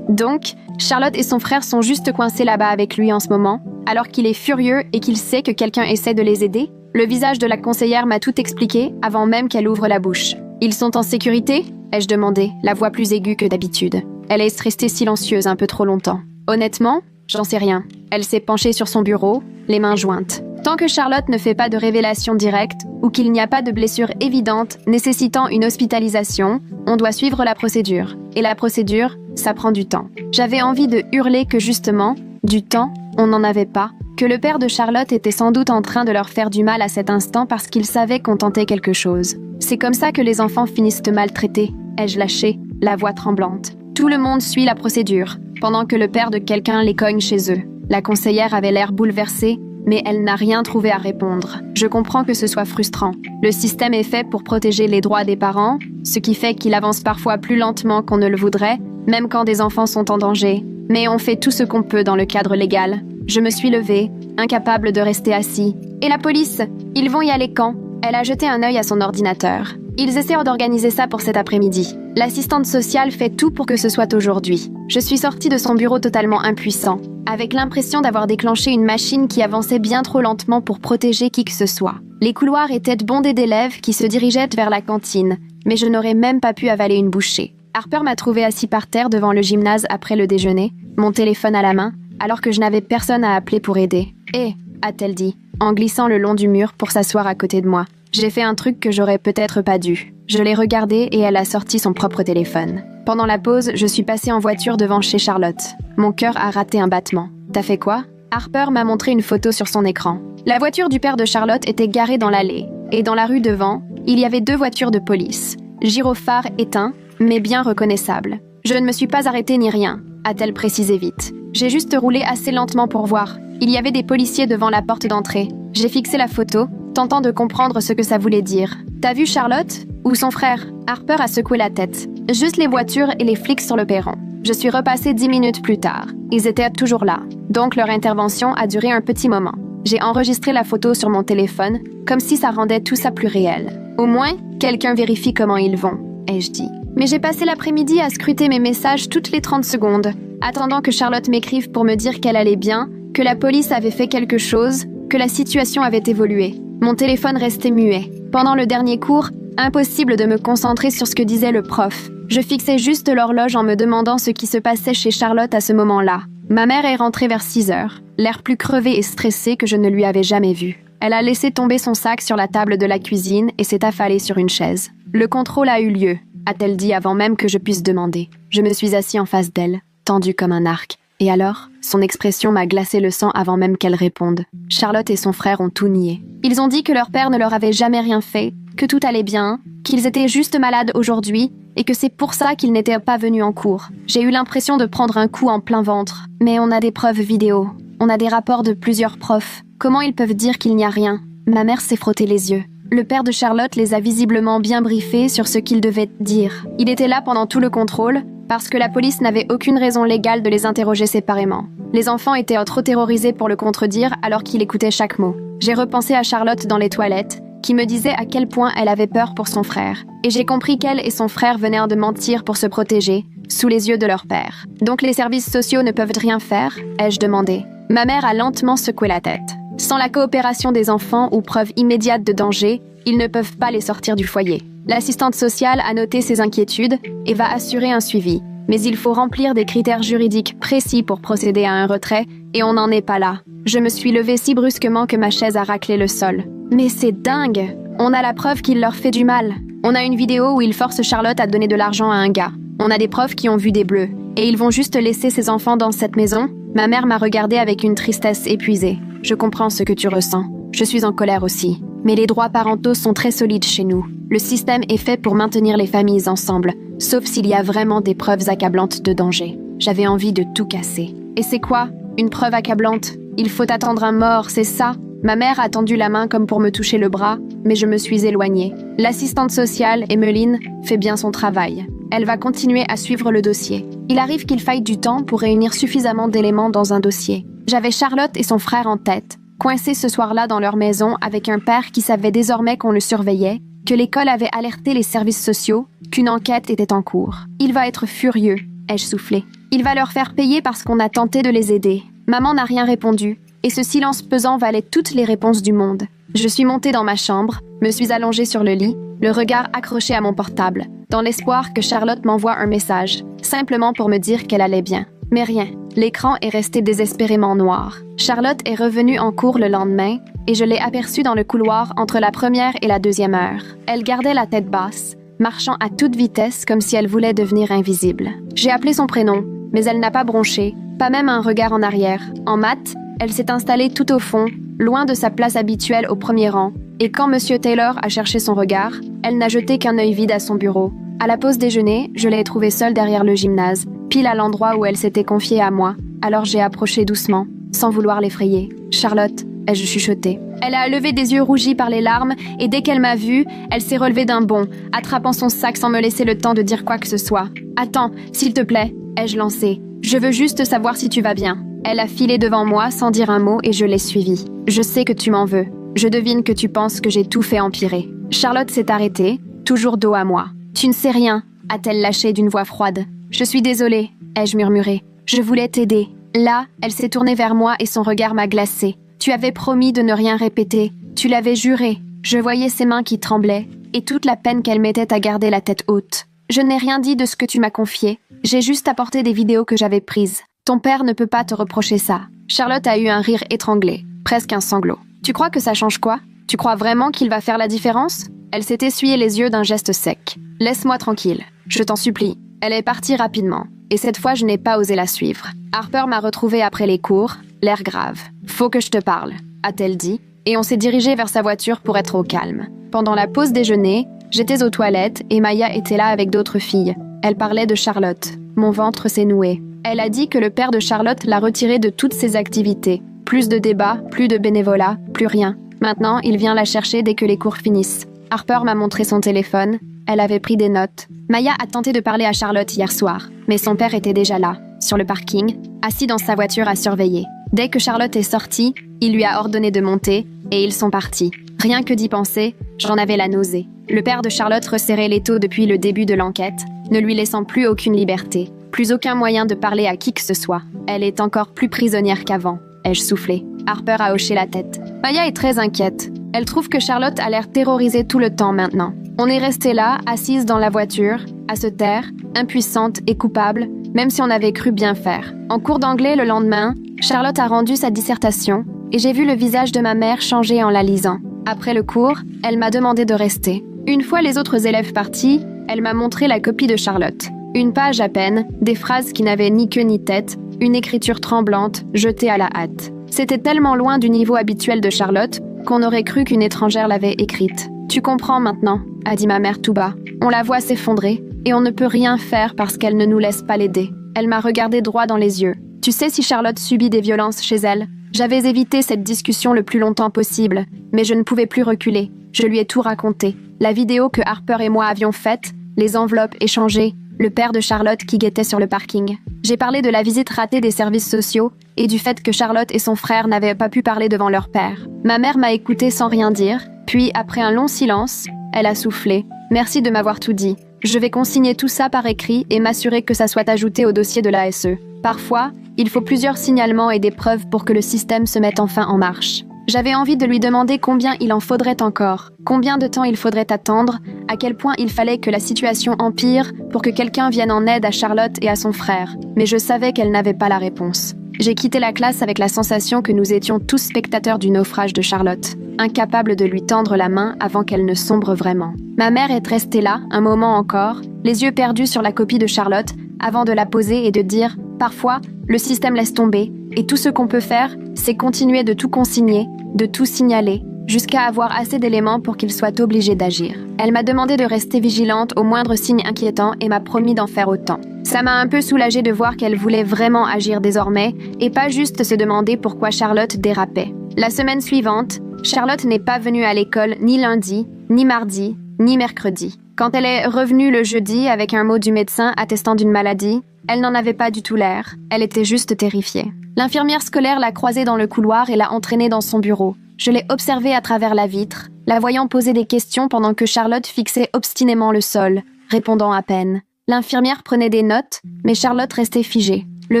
Donc, Charlotte et son frère sont juste coincés là-bas avec lui en ce moment, alors qu'il est furieux et qu'il sait que quelqu'un essaie de les aider? Le visage de la conseillère m'a tout expliqué avant même qu'elle ouvre la bouche. « Ils sont en sécurité ?» ai-je demandé, la voix plus aiguë que d'habitude. Elle est restée silencieuse un peu trop longtemps. Honnêtement, j'en sais rien. Elle s'est penchée sur son bureau, les mains jointes. Tant que Charlotte ne fait pas de révélation directe ou qu'il n'y a pas de blessure évidente nécessitant une hospitalisation, on doit suivre la procédure. Et la procédure, ça prend du temps. J'avais envie de hurler que justement, du temps, on n'en avait pas, que le père de Charlotte était sans doute en train de leur faire du mal à cet instant parce qu'il savait qu'on tentait quelque chose. C'est comme ça que les enfants finissent maltraités, ai-je lâché, la voix tremblante. Tout le monde suit la procédure, pendant que le père de quelqu'un les cogne chez eux. La conseillère avait l'air bouleversée, mais elle n'a rien trouvé à répondre. Je comprends que ce soit frustrant. Le système est fait pour protéger les droits des parents, ce qui fait qu'il avance parfois plus lentement qu'on ne le voudrait, même quand des enfants sont en danger. Mais on fait tout ce qu'on peut dans le cadre légal. Je me suis levée, incapable de rester assis. Et la police? Ils vont y aller quand? Elle a jeté un œil à son ordinateur. Ils essaient d'organiser ça pour cet après-midi. L'assistante sociale fait tout pour que ce soit aujourd'hui. Je suis sortie de son bureau totalement impuissant, avec l'impression d'avoir déclenché une machine qui avançait bien trop lentement pour protéger qui que ce soit. Les couloirs étaient bondés d'élèves qui se dirigeaient vers la cantine, mais je n'aurais même pas pu avaler une bouchée. Harper m'a trouvé assis par terre devant le gymnase après le déjeuner, mon téléphone à la main, alors que je n'avais personne à appeler pour aider. « Hé !» a-t-elle dit, en glissant le long du mur pour s'asseoir à côté de moi. J'ai fait un truc que j'aurais peut-être pas dû. Je l'ai regardée et elle a sorti son propre téléphone. Pendant la pause, je suis passée en voiture devant chez Charlotte. Mon cœur a raté un battement. T'as fait quoi? Harper m'a montré une photo sur son écran. La voiture du père de Charlotte était garée dans l'allée. Et dans la rue devant, il y avait 2 voitures de police. Gyrophare éteint, mais bien reconnaissable. Je ne me suis pas arrêtée ni rien, a-t-elle précisé vite. J'ai juste roulé assez lentement pour voir. Il y avait des policiers devant la porte d'entrée. J'ai fixé la photo, tentant de comprendre ce que ça voulait dire. T'as vu Charlotte? Ou son frère? Harper a secoué la tête. Juste les voitures et les flics sur le perron. Je suis repassée 10 minutes plus tard. Ils étaient toujours là. Donc leur intervention a duré un petit moment. J'ai enregistré la photo sur mon téléphone, comme si ça rendait tout ça plus réel. Au moins, quelqu'un vérifie comment ils vont, ai-je dit. Mais j'ai passé l'après-midi à scruter mes messages toutes les 30 secondes, attendant que Charlotte m'écrive pour me dire qu'elle allait bien, que la police avait fait quelque chose, que la situation avait évolué. Mon téléphone restait muet. Pendant le dernier cours, impossible de me concentrer sur ce que disait le prof. Je fixais juste l'horloge en me demandant ce qui se passait chez Charlotte à ce moment-là. Ma mère est rentrée vers 6 heures, l'air plus crevé et stressé que je ne lui avais jamais vu. Elle a laissé tomber son sac sur la table de la cuisine et s'est affalée sur une chaise. Le contrôle a eu lieu, a-t-elle dit avant même que je puisse demander. Je me suis assis en face d'elle, tendu comme un arc. Et alors, son expression m'a glacé le sang avant même qu'elle réponde. Charlotte et son frère ont tout nié. Ils ont dit que leur père ne leur avait jamais rien fait, que tout allait bien, qu'ils étaient juste malades aujourd'hui et que c'est pour ça qu'ils n'étaient pas venus en cours. J'ai eu l'impression de prendre un coup en plein ventre. Mais on a des preuves vidéo. On a des rapports de plusieurs profs. Comment ils peuvent dire qu'il n'y a rien? Ma mère s'est frotté les yeux. Le père de Charlotte les a visiblement bien briefés sur ce qu'ils devaient dire. Il était là pendant tout le contrôle, parce que la police n'avait aucune raison légale de les interroger séparément. Les enfants étaient trop terrorisés pour le contredire alors qu'il écoutait chaque mot. J'ai repensé à Charlotte dans les toilettes, qui me disait à quel point elle avait peur pour son frère. Et j'ai compris qu'elle et son frère venaient de mentir pour se protéger, sous les yeux de leur père. Donc les services sociaux ne peuvent rien faire, ai-je demandé. Ma mère a lentement secoué la tête. Sans la coopération des enfants ou preuve immédiate de danger, ils ne peuvent pas les sortir du foyer. L'assistante sociale a noté ses inquiétudes et va assurer un suivi. Mais il faut remplir des critères juridiques précis pour procéder à un retrait, et on n'en est pas là. Je me suis levée si brusquement que ma chaise a raclé le sol. Mais c'est dingue! On a la preuve qu'il leur fait du mal. On a une vidéo où il force Charlotte à donner de l'argent à un gars. On a des preuves qui ont vu des bleus. Et ils vont juste laisser ses enfants dans cette maison? Ma mère m'a regardée avec une tristesse épuisée. Je comprends ce que tu ressens. Je suis en colère aussi. Mais les droits parentaux sont très solides chez nous. Le système est fait pour maintenir les familles ensemble, sauf s'il y a vraiment des preuves accablantes de danger. J'avais envie de tout casser. Et c'est quoi? Une preuve accablante? Il faut attendre un mort, c'est ça? Ma mère a tendu la main comme pour me toucher le bras, mais je me suis éloignée. L'assistante sociale, Emmeline, fait bien son travail. Elle va continuer à suivre le dossier. Il arrive qu'il faille du temps pour réunir suffisamment d'éléments dans un dossier. J'avais Charlotte et son frère en tête, coincés ce soir-là dans leur maison avec un père qui savait désormais qu'on le surveillait, que l'école avait alerté les services sociaux, qu'une enquête était en cours. Il va être furieux, ai-je soufflé. Il va leur faire payer parce qu'on a tenté de les aider. Maman n'a rien répondu, et ce silence pesant valait toutes les réponses du monde. Je suis montée dans ma chambre, me suis allongée sur le lit, le regard accroché à mon portable, dans l'espoir que Charlotte m'envoie un message, simplement pour me dire qu'elle allait bien. Mais rien. L'écran est resté désespérément noir. Charlotte est revenue en cours le lendemain et je l'ai aperçue dans le couloir entre la première et la deuxième heure. Elle gardait la tête basse, marchant à toute vitesse comme si elle voulait devenir invisible. J'ai appelé son prénom, mais elle n'a pas bronché, pas même un regard en arrière. En maths, elle s'est installée tout au fond, loin de sa place habituelle au premier rang, et quand M. Taylor a cherché son regard, elle n'a jeté qu'un œil vide à son bureau. À la pause déjeuner, je l'ai trouvée seule derrière le gymnase, pile à l'endroit où elle s'était confiée à moi, alors j'ai approché doucement, sans vouloir l'effrayer. « Charlotte, ai-je chuchoté. Elle a levé des yeux rougis par les larmes et dès qu'elle m'a vue, elle s'est relevée d'un bond, attrapant son sac sans me laisser le temps de dire quoi que ce soit. « Attends, s'il te plaît », ai-je lancé. « Je veux juste savoir si tu vas bien. » Elle a filé devant moi sans dire un mot et je l'ai suivie. « Je sais que tu m'en veux. Je devine que tu penses que j'ai tout fait empirer. » Charlotte s'est arrêtée, toujours dos à moi. « Tu ne sais rien », a-t-elle lâché d'une voix froide. « Je suis désolée », ai-je murmuré. « Je voulais t'aider. » Là, elle s'est tournée vers moi et son regard m'a glacée. « Tu avais promis de ne rien répéter. Tu l'avais juré. » Je voyais ses mains qui tremblaient et toute la peine qu'elle mettait à garder la tête haute. « Je n'ai rien dit de ce que tu m'as confié. J'ai juste apporté des vidéos que j'avais prises. Ton père ne peut pas te reprocher ça. » Charlotte a eu un rire étranglé, presque un sanglot. « Tu crois que ça change quoi? Tu crois vraiment qu'il va faire la différence ?» Elle s'est essuyée les yeux d'un geste sec. « Laisse-moi tranquille. Je t'en supplie. » Elle est partie rapidement. Et cette fois, je n'ai pas osé la suivre. Harper m'a retrouvée après les cours, l'air grave. « Faut que je te parle », a-t-elle dit, et on s'est dirigé vers sa voiture pour être au calme. Pendant la pause déjeuner, j'étais aux toilettes et Maya était là avec d'autres filles. Elle parlait de Charlotte. Mon ventre s'est noué. Elle a dit que le père de Charlotte l'a retirée de toutes ses activités. Plus de débats, plus de bénévolat, plus rien. Maintenant, il vient la chercher dès que les cours finissent. Harper m'a montré son téléphone. Elle avait pris des notes. Maya a tenté de parler à Charlotte hier soir, mais son père était déjà là, sur le parking, assis dans sa voiture à surveiller. Dès que Charlotte est sortie, il lui a ordonné de monter, et ils sont partis. Rien que d'y penser, j'en avais la nausée. Le père de Charlotte resserrait l'étau depuis le début de l'enquête, ne lui laissant plus aucune liberté, plus aucun moyen de parler à qui que ce soit. Elle est encore plus prisonnière qu'avant, ai-je soufflé. Harper a hoché la tête. Maya est très inquiète. Elle trouve que Charlotte a l'air terrorisée tout le temps maintenant. On est resté là, assise dans la voiture, à se taire, impuissante et coupable, même si on avait cru bien faire. En cours d'anglais le lendemain, Charlotte a rendu sa dissertation et j'ai vu le visage de ma mère changer en la lisant. Après le cours, elle m'a demandé de rester. Une fois les autres élèves partis, elle m'a montré la copie de Charlotte. Une page à peine, des phrases qui n'avaient ni queue ni tête, une écriture tremblante, jetée à la hâte. C'était tellement loin du niveau habituel de Charlotte qu'on aurait cru qu'une étrangère l'avait écrite. « Tu comprends maintenant », a dit ma mère tout bas. On la voit s'effondrer et on ne peut rien faire parce qu'elle ne nous laisse pas l'aider. Elle m'a regardé droit dans les yeux. « Tu sais si Charlotte subit des violences chez elle ?» J'avais évité cette discussion le plus longtemps possible, mais je ne pouvais plus reculer. Je lui ai tout raconté. La vidéo que Harper et moi avions faite, les enveloppes échangées, le père de Charlotte qui guettait sur le parking. J'ai parlé de la visite ratée des services sociaux et du fait que Charlotte et son frère n'avaient pas pu parler devant leur père. Ma mère m'a écoutée sans rien dire, puis, après un long silence, elle a soufflé. « Merci de m'avoir tout dit. Je vais consigner tout ça par écrit et m'assurer que ça soit ajouté au dossier de l'ASE. Parfois, il faut plusieurs signalements et des preuves pour que le système se mette enfin en marche. » J'avais envie de lui demander combien il en faudrait encore, combien de temps il faudrait attendre, à quel point il fallait que la situation empire pour que quelqu'un vienne en aide à Charlotte et à son frère, mais je savais qu'elle n'avait pas la réponse. J'ai quitté la classe avec la sensation que nous étions tous spectateurs du naufrage de Charlotte, incapables de lui tendre la main avant qu'elle ne sombre vraiment. Ma mère est restée là, un moment encore, les yeux perdus sur la copie de Charlotte, avant de la poser et de dire « Parfois, le système laisse tomber, et tout ce qu'on peut faire, c'est continuer de tout consigner, de tout signaler, jusqu'à avoir assez d'éléments pour qu'il soit obligé d'agir. » Elle m'a demandé de rester vigilante au moindre signe inquiétant et m'a promis d'en faire autant. Ça m'a un peu soulagée de voir qu'elle voulait vraiment agir désormais et pas juste se demander pourquoi Charlotte dérapait. La semaine suivante, Charlotte n'est pas venue à l'école ni lundi, ni mardi, ni mercredi. Quand elle est revenue le jeudi avec un mot du médecin attestant d'une maladie, elle n'en avait pas du tout l'air. Elle était juste terrifiée. L'infirmière scolaire l'a croisée dans le couloir et l'a entraînée dans son bureau. Je l'ai observée à travers la vitre, la voyant poser des questions pendant que Charlotte fixait obstinément le sol, répondant à peine. L'infirmière prenait des notes, mais Charlotte restait figée. Le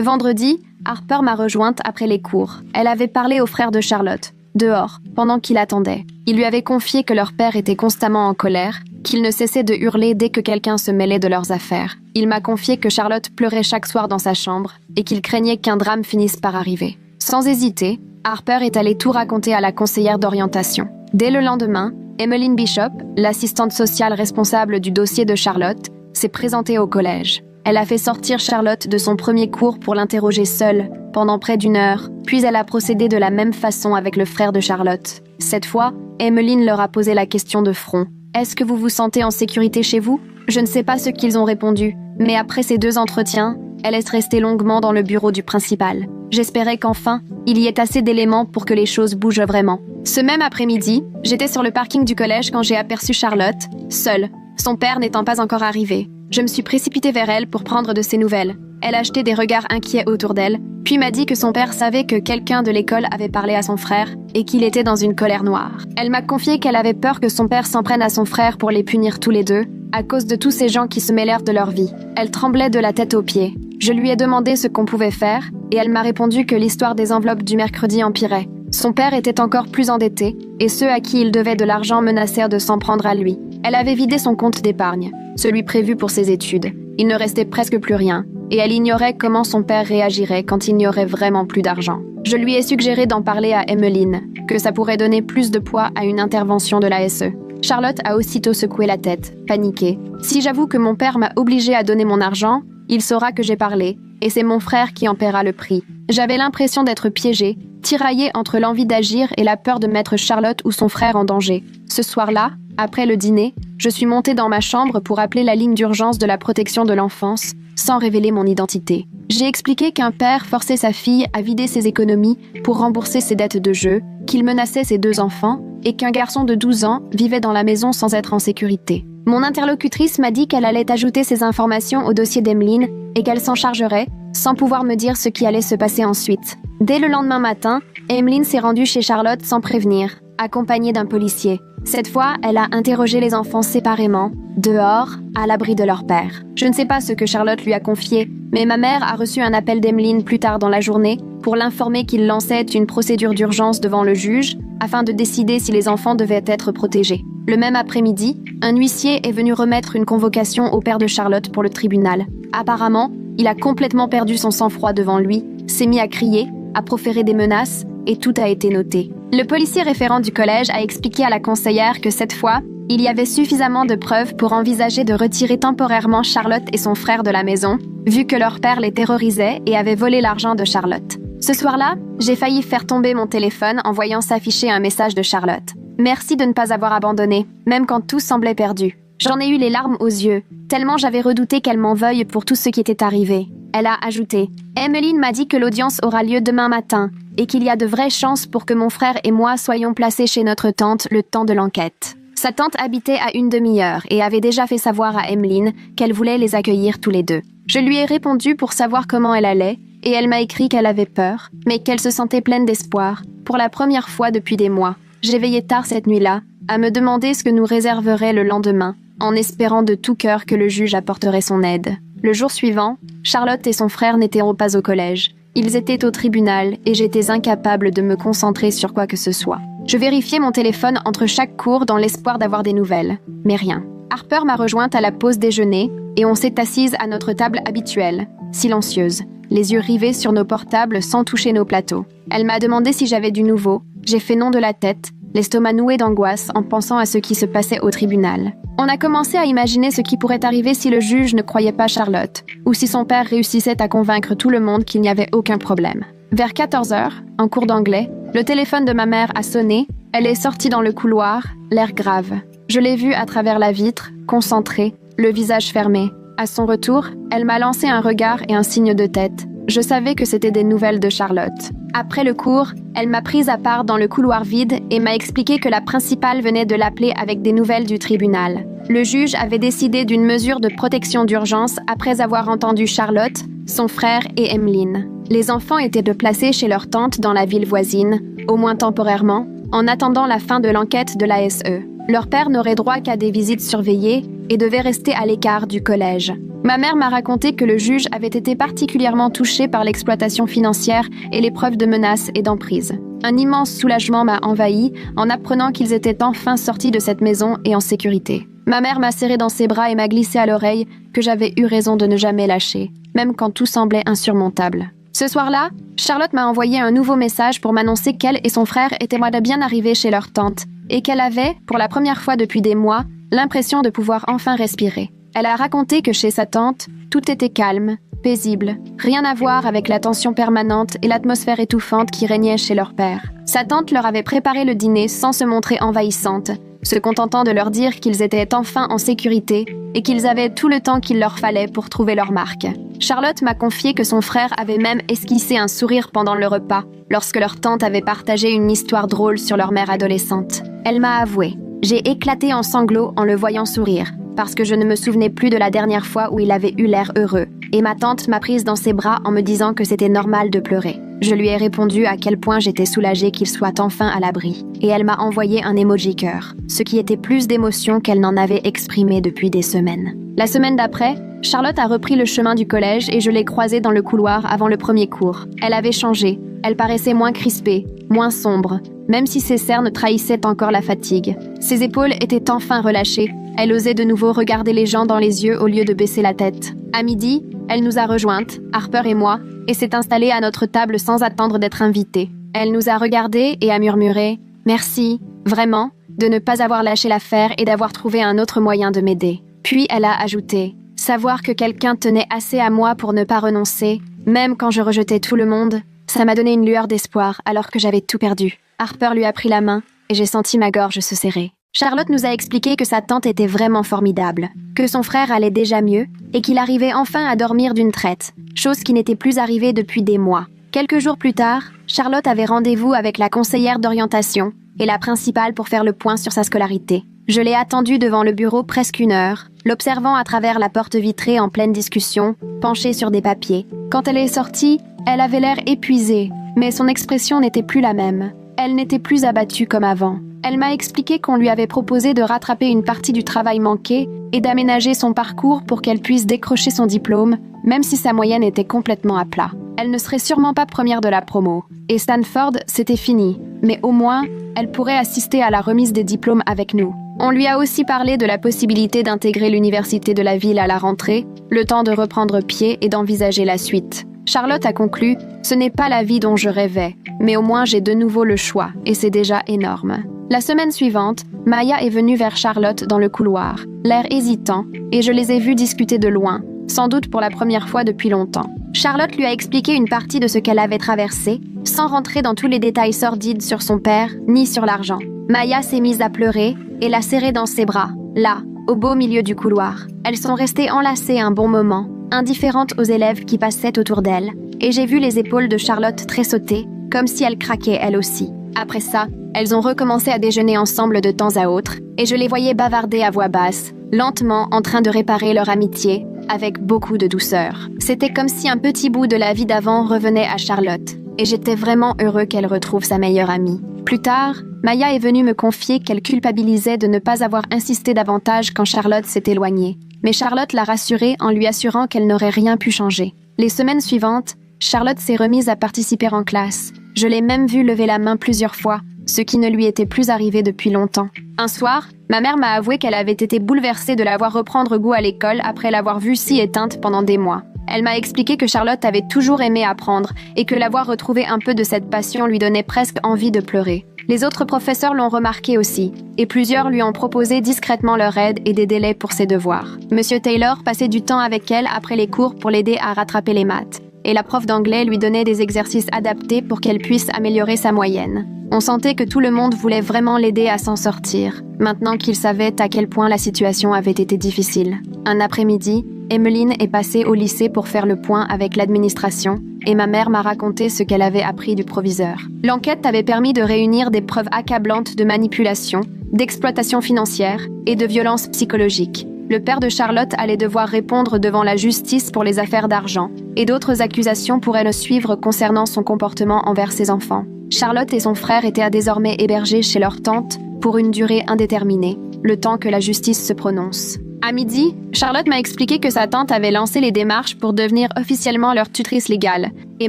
vendredi, Harper m'a rejointe après les cours. Elle avait parlé au frère de Charlotte, dehors, pendant qu'il attendait. Il lui avait confié que leur père était constamment en colère, qu'il ne cessait de hurler dès que quelqu'un se mêlait de leurs affaires. Il m'a confié que Charlotte pleurait chaque soir dans sa chambre et qu'il craignait qu'un drame finisse par arriver. Sans hésiter, Harper est allée tout raconter à la conseillère d'orientation. Dès le lendemain, Emmeline Bishop, l'assistante sociale responsable du dossier de Charlotte, s'est présentée au collège. Elle a fait sortir Charlotte de son premier cours pour l'interroger seule, pendant près d'1 heure, puis elle a procédé de la même façon avec le frère de Charlotte. Cette fois, Emmeline leur a posé la question de front. « Est-ce que vous vous sentez en sécurité chez vous ?» Je ne sais pas ce qu'ils ont répondu, mais après ces 2 entretiens, Elle est restée longuement dans le bureau du principal. J'espérais qu'enfin, il y ait assez d'éléments pour que les choses bougent vraiment. Ce même après-midi, j'étais sur le parking du collège quand j'ai aperçu Charlotte, seule, son père n'étant pas encore arrivé. Je me suis précipitée vers elle pour prendre de ses nouvelles. Elle a jeté des regards inquiets autour d'elle, puis m'a dit que son père savait que quelqu'un de l'école avait parlé à son frère et qu'il était dans une colère noire. Elle m'a confié qu'elle avait peur que son père s'en prenne à son frère pour les punir tous les deux, à cause de tous ces gens qui se mêlèrent de leur vie. Elle tremblait de la tête aux pieds. Je lui ai demandé ce qu'on pouvait faire, et elle m'a répondu que l'histoire des enveloppes du mercredi empirait. Son père était encore plus endetté, et ceux à qui il devait de l'argent menacèrent de s'en prendre à lui. Elle avait vidé son compte d'épargne, celui prévu pour ses études. Il ne restait presque plus rien, et elle ignorait comment son père réagirait quand il n'y aurait vraiment plus d'argent. Je lui ai suggéré d'en parler à Emmeline, que ça pourrait donner plus de poids à une intervention de l'ASE. Charlotte a aussitôt secoué la tête, paniquée. Si j'avoue que mon père m'a obligée à donner mon argent, il saura que j'ai parlé, et c'est mon frère qui en paiera le prix. J'avais l'impression d'être piégée, tiraillée entre l'envie d'agir et la peur de mettre Charlotte ou son frère en danger. Ce soir-là, après le dîner, je suis montée dans ma chambre pour appeler la ligne d'urgence de la protection de l'enfance, sans révéler mon identité. J'ai expliqué qu'un père forçait sa fille à vider ses économies pour rembourser ses dettes de jeu, qu'il menaçait ses 2 enfants et qu'un garçon de 12 ans vivait dans la maison sans être en sécurité. Mon interlocutrice m'a dit qu'elle allait ajouter ces informations au dossier d'Emmeline et qu'elle s'en chargerait, sans pouvoir me dire ce qui allait se passer ensuite. Dès le lendemain matin, Emmeline s'est rendue chez Charlotte sans prévenir, accompagnée d'un policier. Cette fois, elle a interrogé les enfants séparément, dehors, à l'abri de leur père. Je ne sais pas ce que Charlotte lui a confié, mais ma mère a reçu un appel d'Emmeline plus tard dans la journée pour l'informer qu'il lançait une procédure d'urgence devant le juge afin de décider si les enfants devaient être protégés. Le même après-midi, un huissier est venu remettre une convocation au père de Charlotte pour le tribunal. Apparemment, il a complètement perdu son sang-froid devant lui, s'est mis à crier, a proféré des menaces, et tout a été noté. Le policier référent du collège a expliqué à la conseillère que cette fois, il y avait suffisamment de preuves pour envisager de retirer temporairement Charlotte et son frère de la maison, vu que leur père les terrorisait et avait volé l'argent de Charlotte. Ce soir-là, j'ai failli faire tomber mon téléphone en voyant s'afficher un message de Charlotte. Merci de ne pas avoir abandonné, même quand tout semblait perdu. J'en ai eu les larmes aux yeux, tellement j'avais redouté qu'elle m'en veuille pour tout ce qui était arrivé. Elle a ajouté « Emmeline m'a dit que l'audience aura lieu demain matin et qu'il y a de vraies chances pour que mon frère et moi soyons placés chez notre tante le temps de l'enquête. » Sa tante habitait à une demi-heure et avait déjà fait savoir à Emmeline qu'elle voulait les accueillir tous les deux. Je lui ai répondu pour savoir comment elle allait et elle m'a écrit qu'elle avait peur, mais qu'elle se sentait pleine d'espoir, pour la première fois depuis des mois. J'ai veillé tard cette nuit-là, à me demander ce que nous réserverait le lendemain, en espérant de tout cœur que le juge apporterait son aide. Le jour suivant, Charlotte et son frère n'étaient pas au collège. Ils étaient au tribunal et j'étais incapable de me concentrer sur quoi que ce soit. Je vérifiais mon téléphone entre chaque cours dans l'espoir d'avoir des nouvelles, mais rien. Harper m'a rejointe à la pause déjeuner et on s'est assises à notre table habituelle, silencieuse, les yeux rivés sur nos portables sans toucher nos plateaux. Elle m'a demandé si j'avais du nouveau. J'ai fait non de la tête, l'estomac noué d'angoisse en pensant à ce qui se passait au tribunal. On a commencé à imaginer ce qui pourrait arriver si le juge ne croyait pas Charlotte, ou si son père réussissait à convaincre tout le monde qu'il n'y avait aucun problème. Vers 14h, en cours d'anglais, le téléphone de ma mère a sonné, elle est sortie dans le couloir, l'air grave. Je l'ai vue à travers la vitre, concentrée, le visage fermé. À son retour, elle m'a lancé un regard et un signe de tête. Je savais que c'était des nouvelles de Charlotte. Après le cours, elle m'a prise à part dans le couloir vide et m'a expliqué que la principale venait de l'appeler avec des nouvelles du tribunal. Le juge avait décidé d'une mesure de protection d'urgence après avoir entendu Charlotte, son frère et Emmeline. Les enfants étaient de placer chez leur tante dans la ville voisine, au moins temporairement, en attendant la fin de l'enquête de l'ASE. Leur père n'aurait droit qu'à des visites surveillées et devait rester à l'écart du collège. Ma mère m'a raconté que le juge avait été particulièrement touché par l'exploitation financière et les preuves de menaces et d'emprise. Un immense soulagement m'a envahi en apprenant qu'ils étaient enfin sortis de cette maison et en sécurité. Ma mère m'a serré dans ses bras et m'a glissé à l'oreille que j'avais eu raison de ne jamais lâcher, même quand tout semblait insurmontable. Ce soir-là, Charlotte m'a envoyé un nouveau message pour m'annoncer qu'elle et son frère étaient bien arrivés chez leur tante et qu'elle avait, pour la première fois depuis des mois, l'impression de pouvoir enfin respirer. Elle a raconté que chez sa tante, tout était calme, paisible, rien à voir avec la tension permanente et l'atmosphère étouffante qui régnait chez leur père. Sa tante leur avait préparé le dîner sans se montrer envahissante, se contentant de leur dire qu'ils étaient enfin en sécurité et qu'ils avaient tout le temps qu'il leur fallait pour trouver leur marque. Charlotte m'a confié que son frère avait même esquissé un sourire pendant le repas, lorsque leur tante avait partagé une histoire drôle sur leur mère adolescente. Elle m'a avoué. J'ai éclaté en sanglots en le voyant sourire, parce que je ne me souvenais plus de la dernière fois où il avait eu l'air heureux, et ma tante m'a prise dans ses bras en me disant que c'était normal de pleurer. Je lui ai répondu à quel point j'étais soulagée qu'il soit enfin à l'abri, et elle m'a envoyé un emoji cœur, ce qui était plus d'émotion qu'elle n'en avait exprimé depuis des semaines. La semaine d'après, Charlotte a repris le chemin du collège et je l'ai croisée dans le couloir avant le premier cours. Elle avait changé, elle paraissait moins crispée, moins sombre, même si ses cernes trahissaient encore la fatigue. Ses épaules étaient enfin relâchées, elle osait de nouveau regarder les gens dans les yeux au lieu de baisser la tête. À midi, elle nous a rejointes, Harper et moi, et s'est installée à notre table sans attendre d'être invitée. Elle nous a regardés et a murmuré « Merci, vraiment, de ne pas avoir lâché l'affaire et d'avoir trouvé un autre moyen de m'aider. » Puis elle a ajouté « Savoir que quelqu'un tenait assez à moi pour ne pas renoncer, même quand je rejetais tout le monde, ça m'a donné une lueur d'espoir alors que j'avais tout perdu. » Harper lui a pris la main et j'ai senti ma gorge se serrer. Charlotte nous a expliqué que sa tante était vraiment formidable, que son frère allait déjà mieux et qu'il arrivait enfin à dormir d'une traite, chose qui n'était plus arrivée depuis des mois. Quelques jours plus tard, Charlotte avait rendez-vous avec la conseillère d'orientation et la principale pour faire le point sur sa scolarité. Je l'ai attendue devant le bureau presque 1 heure, l'observant à travers la porte vitrée en pleine discussion, penchée sur des papiers. Quand elle est sortie, elle avait l'air épuisée, mais son expression n'était plus la même. Elle n'était plus abattue comme avant. Elle m'a expliqué qu'on lui avait proposé de rattraper une partie du travail manqué et d'aménager son parcours pour qu'elle puisse décrocher son diplôme, même si sa moyenne était complètement à plat. Elle ne serait sûrement pas première de la promo. Et Stanford, c'était fini. Mais au moins, elle pourrait assister à la remise des diplômes avec nous. On lui a aussi parlé de la possibilité d'intégrer l'université de la ville à la rentrée, le temps de reprendre pied et d'envisager la suite. Charlotte a conclu « Ce n'est pas la vie dont je rêvais, mais au moins j'ai de nouveau le choix, et c'est déjà énorme. » La semaine suivante, Maya est venue vers Charlotte dans le couloir, l'air hésitant, et je les ai vus discuter de loin, sans doute pour la première fois depuis longtemps. Charlotte lui a expliqué une partie de ce qu'elle avait traversé, sans rentrer dans tous les détails sordides sur son père, ni sur l'argent. Maya s'est mise à pleurer et l'a serré dans ses bras, là, au beau milieu du couloir. Elles sont restées enlacées un bon moment, indifférentes aux élèves qui passaient autour d'elle, et j'ai vu les épaules de Charlotte tressauter, comme si elle craquait elle aussi. Après ça, elles ont recommencé à déjeuner ensemble de temps à autre, et je les voyais bavarder à voix basse, lentement en train de réparer leur amitié, avec beaucoup de douceur. C'était comme si un petit bout de la vie d'avant revenait à Charlotte, et j'étais vraiment heureux qu'elle retrouve sa meilleure amie. Plus tard, Maya est venue me confier qu'elle culpabilisait de ne pas avoir insisté davantage quand Charlotte s'est éloignée. Mais Charlotte l'a rassurée en lui assurant qu'elle n'aurait rien pu changer. Les semaines suivantes, Charlotte s'est remise à participer en classe. Je l'ai même vue lever la main plusieurs fois, ce qui ne lui était plus arrivé depuis longtemps. Un soir, ma mère m'a avoué qu'elle avait été bouleversée de la voir reprendre goût à l'école après l'avoir vue si éteinte pendant des mois. Elle m'a expliqué que Charlotte avait toujours aimé apprendre et que l'avoir retrouvée un peu de cette passion lui donnait presque envie de pleurer. Les autres professeurs l'ont remarqué aussi, et plusieurs lui ont proposé discrètement leur aide et des délais pour ses devoirs. Monsieur Taylor passait du temps avec elle après les cours pour l'aider à rattraper les maths, et la prof d'anglais lui donnait des exercices adaptés pour qu'elle puisse améliorer sa moyenne. On sentait que tout le monde voulait vraiment l'aider à s'en sortir, maintenant qu'il savait à quel point la situation avait été difficile. Un après-midi, Emmeline est passée au lycée pour faire le point avec l'administration, et ma mère m'a raconté ce qu'elle avait appris du proviseur. L'enquête avait permis de réunir des preuves accablantes de manipulation, d'exploitation financière et de violence psychologique. Le père de Charlotte allait devoir répondre devant la justice pour les affaires d'argent, et d'autres accusations pourraient le suivre concernant son comportement envers ses enfants. Charlotte et son frère étaient désormais hébergés chez leur tante pour une durée indéterminée, le temps que la justice se prononce. À midi, Charlotte m'a expliqué que sa tante avait lancé les démarches pour devenir officiellement leur tutrice légale, et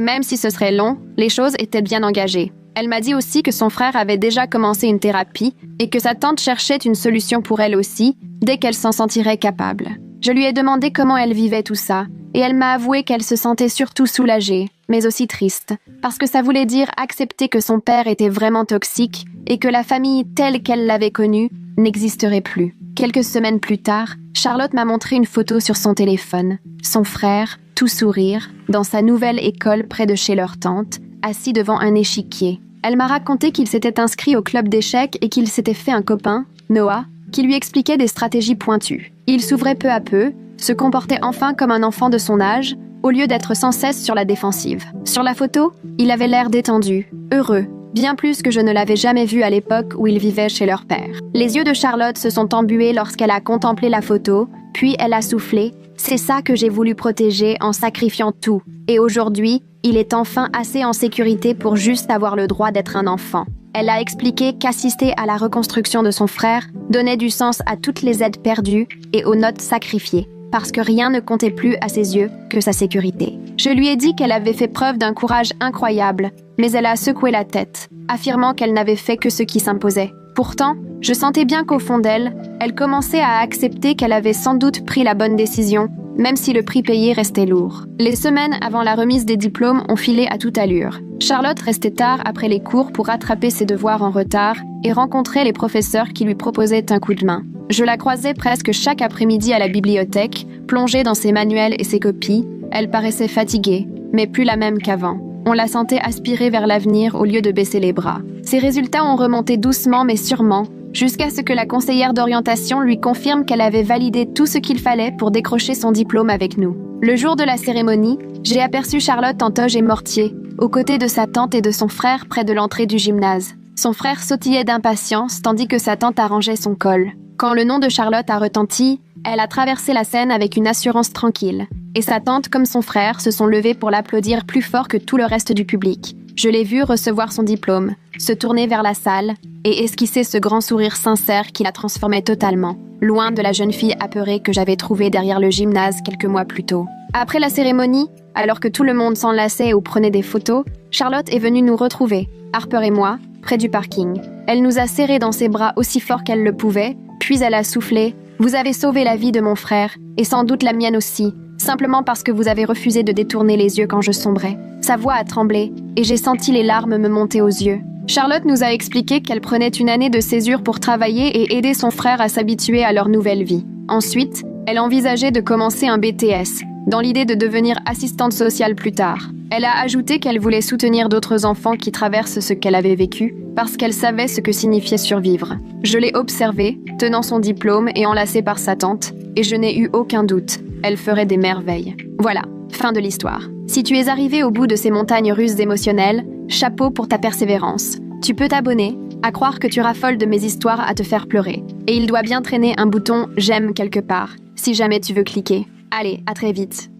même si ce serait long, les choses étaient bien engagées. Elle m'a dit aussi que son frère avait déjà commencé une thérapie et que sa tante cherchait une solution pour elle aussi, dès qu'elle s'en sentirait capable. Je lui ai demandé comment elle vivait tout ça, et elle m'a avoué qu'elle se sentait surtout soulagée, mais aussi triste, parce que ça voulait dire accepter que son père était vraiment toxique et que la famille telle qu'elle l'avait connue n'existerait plus. Quelques semaines plus tard, Charlotte m'a montré une photo sur son téléphone. Son frère, tout sourire, dans sa nouvelle école près de chez leur tante, assis devant un échiquier. Elle m'a raconté qu'il s'était inscrit au club d'échecs et qu'il s'était fait un copain, Noah, qui lui expliquait des stratégies pointues. Il s'ouvrait peu à peu, se comportait enfin comme un enfant de son âge, au lieu d'être sans cesse sur la défensive. Sur la photo, il avait l'air détendu, heureux, bien plus que je ne l'avais jamais vu à l'époque où il vivait chez leur père. Les yeux de Charlotte se sont embués lorsqu'elle a contemplé la photo, puis elle a soufflé. C'est ça que j'ai voulu protéger en sacrifiant tout. Et aujourd'hui, il est enfin assez en sécurité pour juste avoir le droit d'être un enfant. Elle a expliqué qu'assister à la reconstruction de son frère donnait du sens à toutes les aides perdues et aux notes sacrifiées, parce que rien ne comptait plus à ses yeux que sa sécurité. Je lui ai dit qu'elle avait fait preuve d'un courage incroyable, mais elle a secoué la tête, affirmant qu'elle n'avait fait que ce qui s'imposait. Pourtant, je sentais bien qu'au fond d'elle, elle commençait à accepter qu'elle avait sans doute pris la bonne décision, même si le prix payé restait lourd. Les semaines avant la remise des diplômes ont filé à toute allure. Charlotte restait tard après les cours pour rattraper ses devoirs en retard et rencontrer les professeurs qui lui proposaient un coup de main. Je la croisais presque chaque après-midi à la bibliothèque, plongée dans ses manuels et ses copies. Elle paraissait fatiguée, mais plus la même qu'avant. On la sentait aspirer vers l'avenir au lieu de baisser les bras. Ses résultats ont remonté doucement mais sûrement, jusqu'à ce que la conseillère d'orientation lui confirme qu'elle avait validé tout ce qu'il fallait pour décrocher son diplôme avec nous. Le jour de la cérémonie, j'ai aperçu Charlotte en toge et mortier, aux côtés de sa tante et de son frère près de l'entrée du gymnase. Son frère sautillait d'impatience tandis que sa tante arrangeait son col. Quand le nom de Charlotte a retenti, elle a traversé la scène avec une assurance tranquille. Et sa tante comme son frère se sont levés pour l'applaudir plus fort que tout le reste du public. Je l'ai vue recevoir son diplôme, se tourner vers la salle et esquisser ce grand sourire sincère qui la transformait totalement, loin de la jeune fille apeurée que j'avais trouvée derrière le gymnase quelques mois plus tôt. Après la cérémonie, alors que tout le monde s'enlaçait ou prenait des photos, Charlotte est venue nous retrouver, Harper et moi, près du parking. Elle nous a serrés dans ses bras aussi fort qu'elle le pouvait, puis elle a soufflé « Vous avez sauvé la vie de mon frère, et sans doute la mienne aussi, simplement parce que vous avez refusé de détourner les yeux quand je sombrais. » Sa voix a tremblé, et j'ai senti les larmes me monter aux yeux. Charlotte nous a expliqué qu'elle prenait une année de césure pour travailler et aider son frère à s'habituer à leur nouvelle vie. Ensuite, elle envisageait de commencer un BTS, dans l'idée de devenir assistante sociale plus tard. Elle a ajouté qu'elle voulait soutenir d'autres enfants qui traversent ce qu'elle avait vécu, parce qu'elle savait ce que signifiait survivre. Je l'ai observée, tenant son diplôme et enlacée par sa tante, et je n'ai eu aucun doute, elle ferait des merveilles. Voilà, fin de l'histoire. Si tu es arrivé au bout de ces montagnes russes émotionnelles, chapeau pour ta persévérance. Tu peux t'abonner, à croire que tu raffoles de mes histoires à te faire pleurer. Et il doit bien traîner un bouton « j'aime » quelque part, si jamais tu veux cliquer. Allez, à très vite.